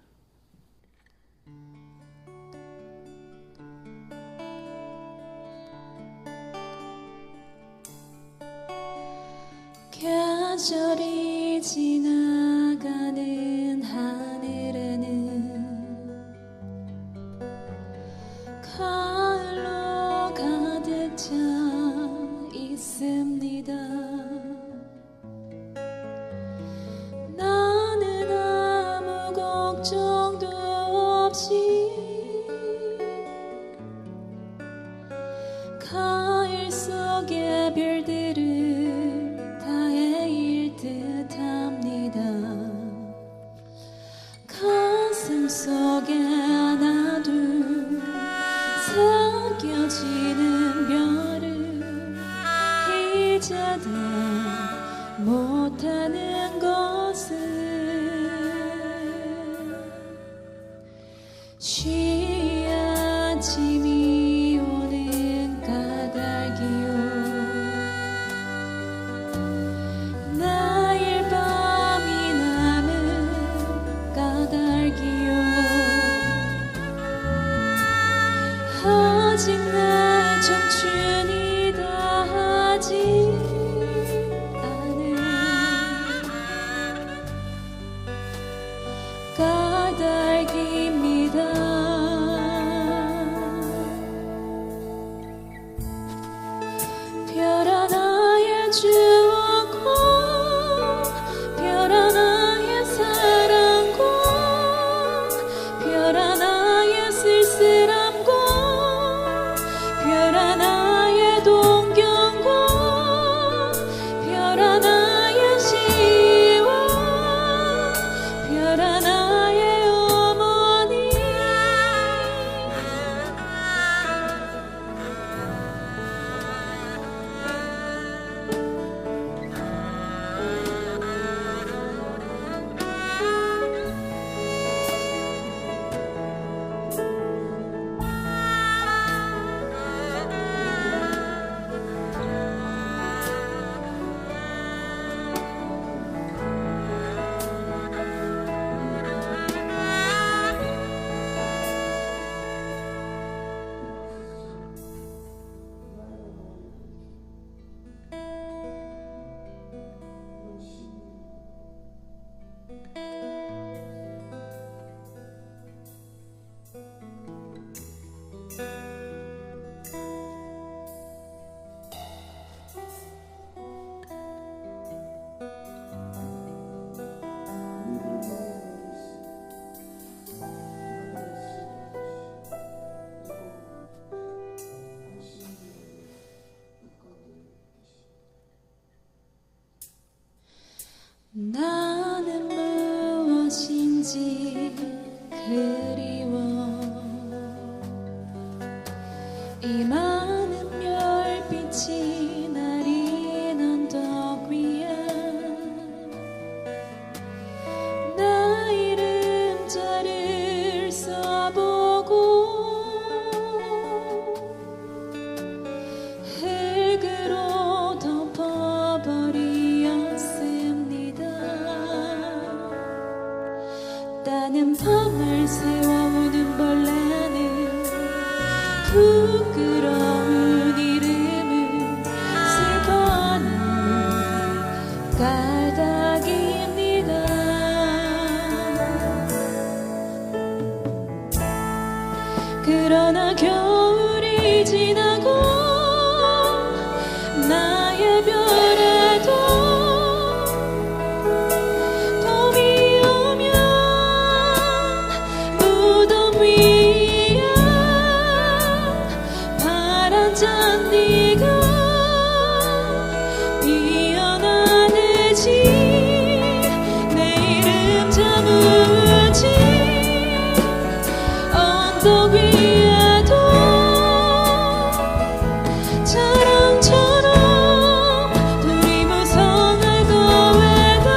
계절이 지나가는 하늘에는 가을로 가득 차 있습니다. 나는 아무 걱정도 없이 가을 속의 별들을 다 헤일 듯합니다. 가슴 속에 하나둘 새겨지는 별을 이제 다 못하는 것은 쉬어짐이 오는 까닭이요. 나일 밤이 남은 까닭이요. 아직 내 청춘이 다하지 않은 까닭입니다. 별 하나의 추억과 별 하나의 사랑과 별 하나의 쓸쓸함과 별 하나의 동경과 별 하나의 시와 별 하나의 어머니 오직 그리워 이 많은 별빛이 나린 언덕 위에 나 이름자를 써보고 흙으로 덮어버리었습니다. 따는 밤을 세워오는 벌레는 부끄러운 이름을 슬퍼하는 까닭입니다. 그러나 겨울이 지나고 나의 별에도 봄이 오면 무덤 위에 파란 잔디가 피어나듯이 내 이름 자무지 언덕 위에도 자랑처럼 둘이 무성할 거외다.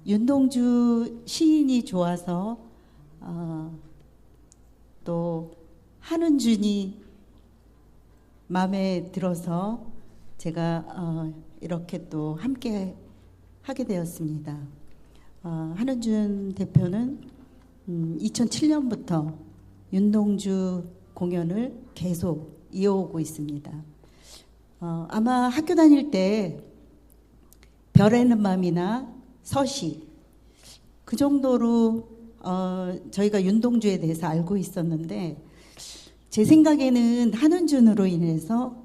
윤동주 시인이 좋아서 또 한은준이 마음에 들어서 제가 이렇게 또 함께 하게 되었습니다. 한은준 대표는 2007년부터 윤동주 공연을 계속 이어오고 있습니다. 아마 학교 다닐 때 별에는 맘이나 서시 그 정도로 저희가 윤동주에 대해서 알고 있었는데 제 생각에는 한은준으로 인해서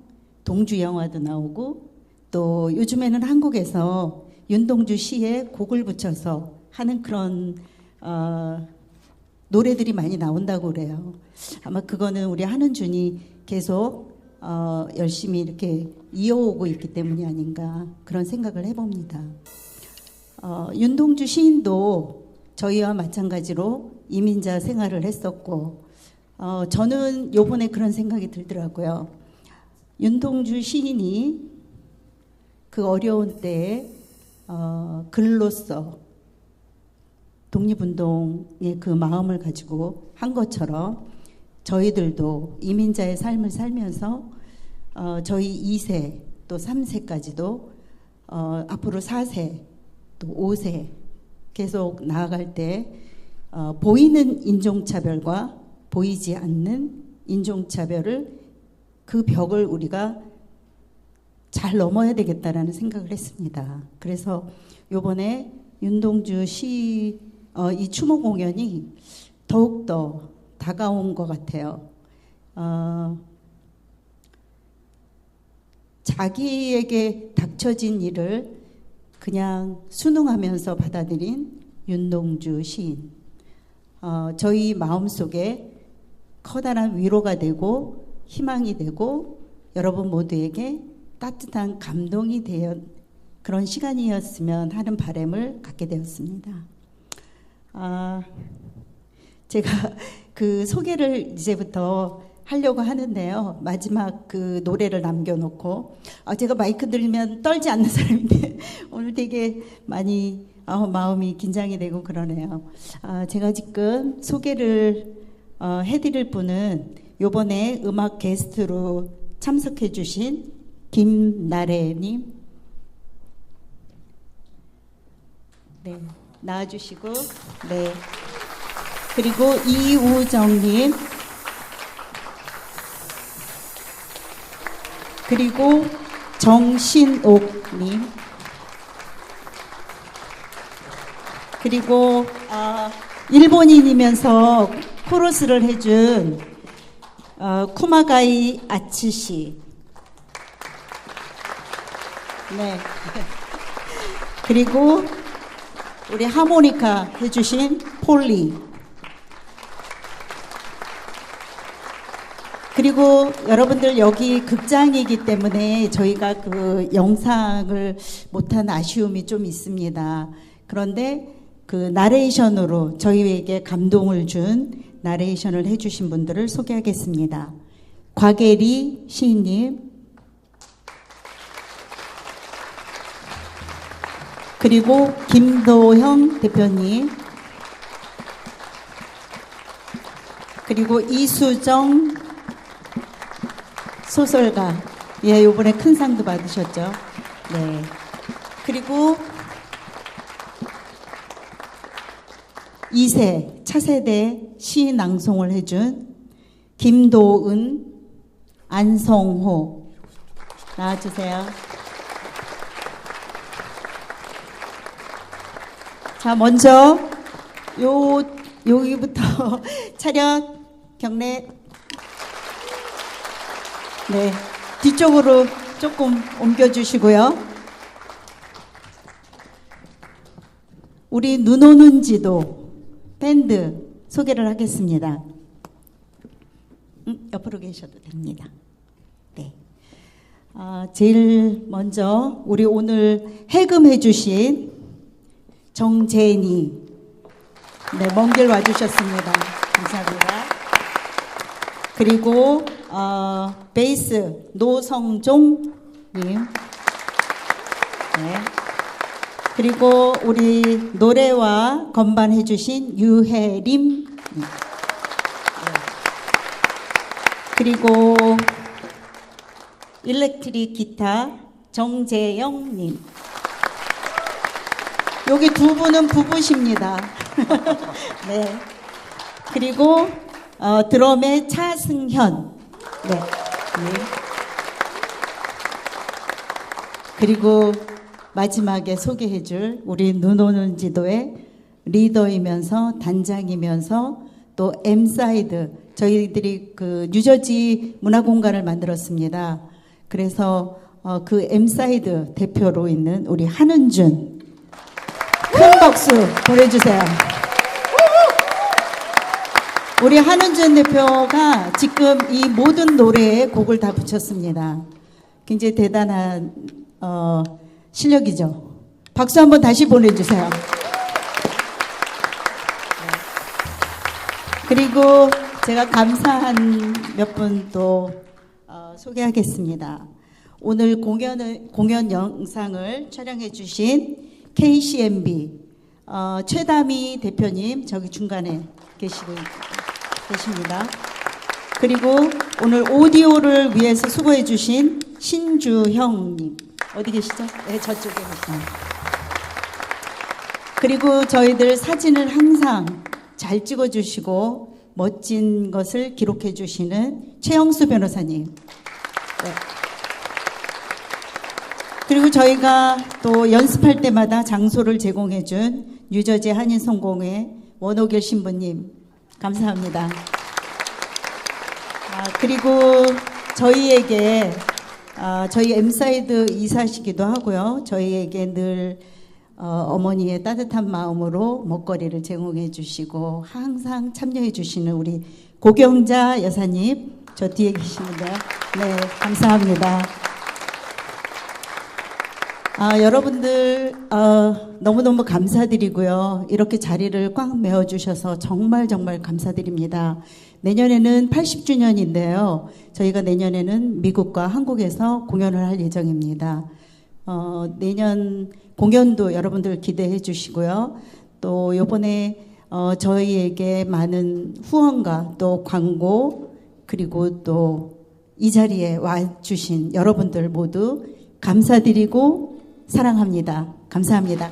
동주 영화도 나오고 또 요즘에는 한국에서 윤동주 시에 곡을 붙여서 하는 그런 노래들이 많이 나온다고 그래요. 아마 그거는 우리 한은준이 계속 열심히 이렇게 이어오고 있기 때문이 아닌가 그런 생각을 해봅니다. 윤동주 시인도 저희와 마찬가지로 이민자 생활을 했었고 저는 요번에 그런 생각이 들더라고요. 윤동주 시인이 그 어려운 때에 글로써 독립운동의 그 마음을 가지고 한 것처럼 저희들도 이민자의 삶을 살면서 저희 2세 또 3세까지도 앞으로 4세 또 5세 계속 나아갈 때 보이는 인종차별과 보이지 않는 인종차별을 그 벽을 우리가 잘 넘어야 되겠다라는 생각을 했습니다. 그래서 요번에 윤동주 시 이 추모 공연이 더욱더 다가온 것 같아요. 자기에게 닥쳐진 일을 그냥 순응하면서 받아들인 윤동주 시인. 저희 마음속에 커다란 위로가 되고 희망이 되고 여러분 모두에게 따뜻한 감동이 되어 그런 시간이었으면 하는 바람을 갖게 되었습니다. 제가 그 소개를 이제부터 하려고 하는데요. 마지막 그 노래를 남겨놓고 제가 마이크 들면 떨지 않는 사람인데 오늘 되게 많이 마음이 긴장이 되고 그러네요. 제가 지금 소개를 해드릴 분은 요번에 음악 게스트로 참석해 주신 김나래님, 네, 나와주시고, 네. 그리고 이우정님, 그리고 정신옥님, 그리고 일본인이면서 코러스를 해준 쿠마가이 아츠시, 네. 그리고 우리 하모니카 해주신 폴리. 그리고 여러분들 여기 극장이기 때문에 저희가 그 영상을 못한 아쉬움이 좀 있습니다. 그런데 그 나레이션으로 저희에게 감동을 준 나레이션을 해주신 분들을 소개하겠습니다. 곽예리 시인님, 그리고 김도형 대표님, 그리고 이수정 소설가, 예, 요번에 큰 상도 받으셨죠. 네. 그리고 2세 차세대 시 낭송을 해준 김도은, 안성호 나와주세요. 자, 먼저 여기부터 차렷 경례. 네, 뒤쪽으로 조금 옮겨주시고요. 우리 눈 오는 지도 밴드 소개를 하겠습니다. 옆으로 계셔도 됩니다. 네. 제일 먼저 우리 오늘 해금해 주신 정재니, 네, 먼 길 와주셨습니다. 감사합니다. 그리고 베이스 노성종님, 네. 그리고 우리 노래와 건반 해주신 유혜림, 네. 그리고 일렉트릭 기타 정재영님. 여기 두 분은 부부십니다. 네. 그리고 드럼의 차승현. 네. 네. 그리고 마지막에 소개해줄 우리 눈 오는 지도의 리더이면서 단장이면서 또 M사이드, 저희들이 그 뉴저지 문화공간을 만들었습니다. 그래서 그 M사이드 대표로 있는 우리 한은준, 큰 박수 보내주세요. 우리 한은준 대표가 지금 이 모든 노래에 곡을 다 붙였습니다. 굉장히 대단한 실력이죠. 박수 한번 다시 보내주세요. 그리고 제가 감사한 몇 분 또 소개하겠습니다. 오늘 공연 영상을 촬영해 주신 KCMB 최다미 대표님, 저기 중간에 계십니다. 그리고 오늘 오디오를 위해서 수고해 주신 신주형님, 어디 계시죠? 네, 저쪽에 계십니다. 그리고 저희들 사진을 항상 잘 찍어주시고 멋진 것을 기록해 주시는 최영수 변호사님. 네. 그리고 저희가 또 연습할 때마다 장소를 제공해 준 뉴저지 한인성공회 원호길 신부님, 감사합니다. 그리고 저희에게 저희 M사이드 이사시기도 하고요. 저희에게 늘 어머니의 따뜻한 마음으로 먹거리를 제공해 주시고 항상 참여해 주시는 우리 고경자 여사님, 저 뒤에 계시는데, 네, 감사합니다. 여러분들 너무너무 감사드리고요. 이렇게 자리를 꽉 메워주셔서 정말 정말 감사드립니다. 내년에는 80주년인데요. 저희가 내년에는 미국과 한국에서 공연을 할 예정입니다. 내년 공연도 여러분들 기대해 주시고요. 또 이번에 저희에게 많은 후원과 또 광고, 그리고 또 이 자리에 와주신 여러분들 모두 감사드리고 사랑합니다. 감사합니다.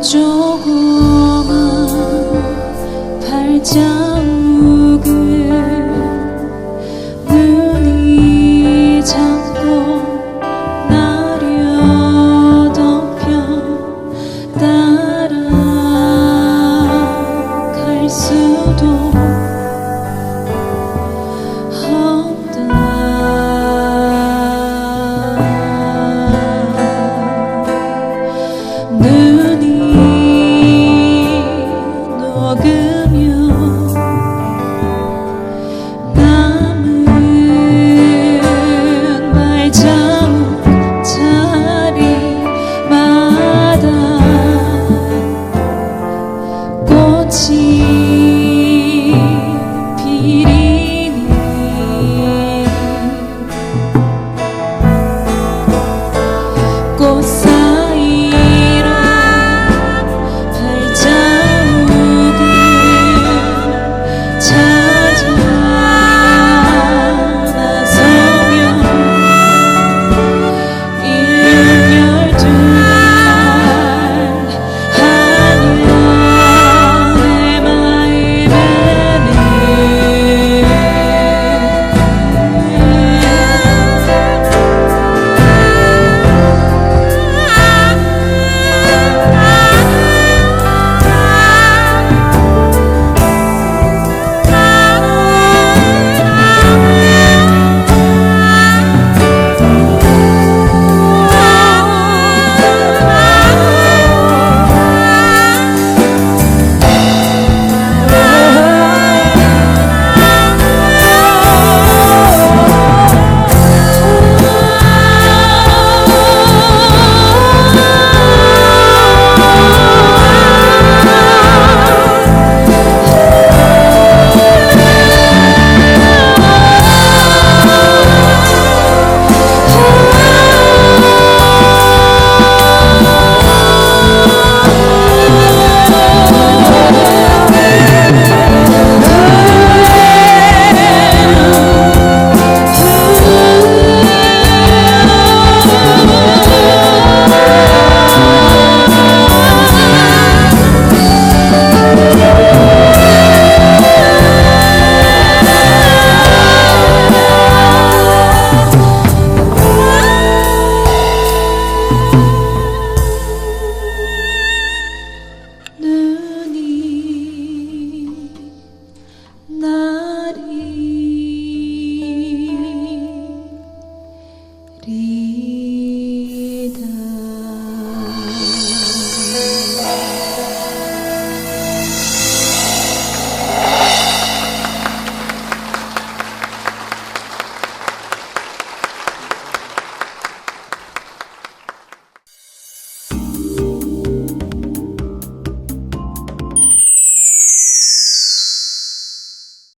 조금은 발자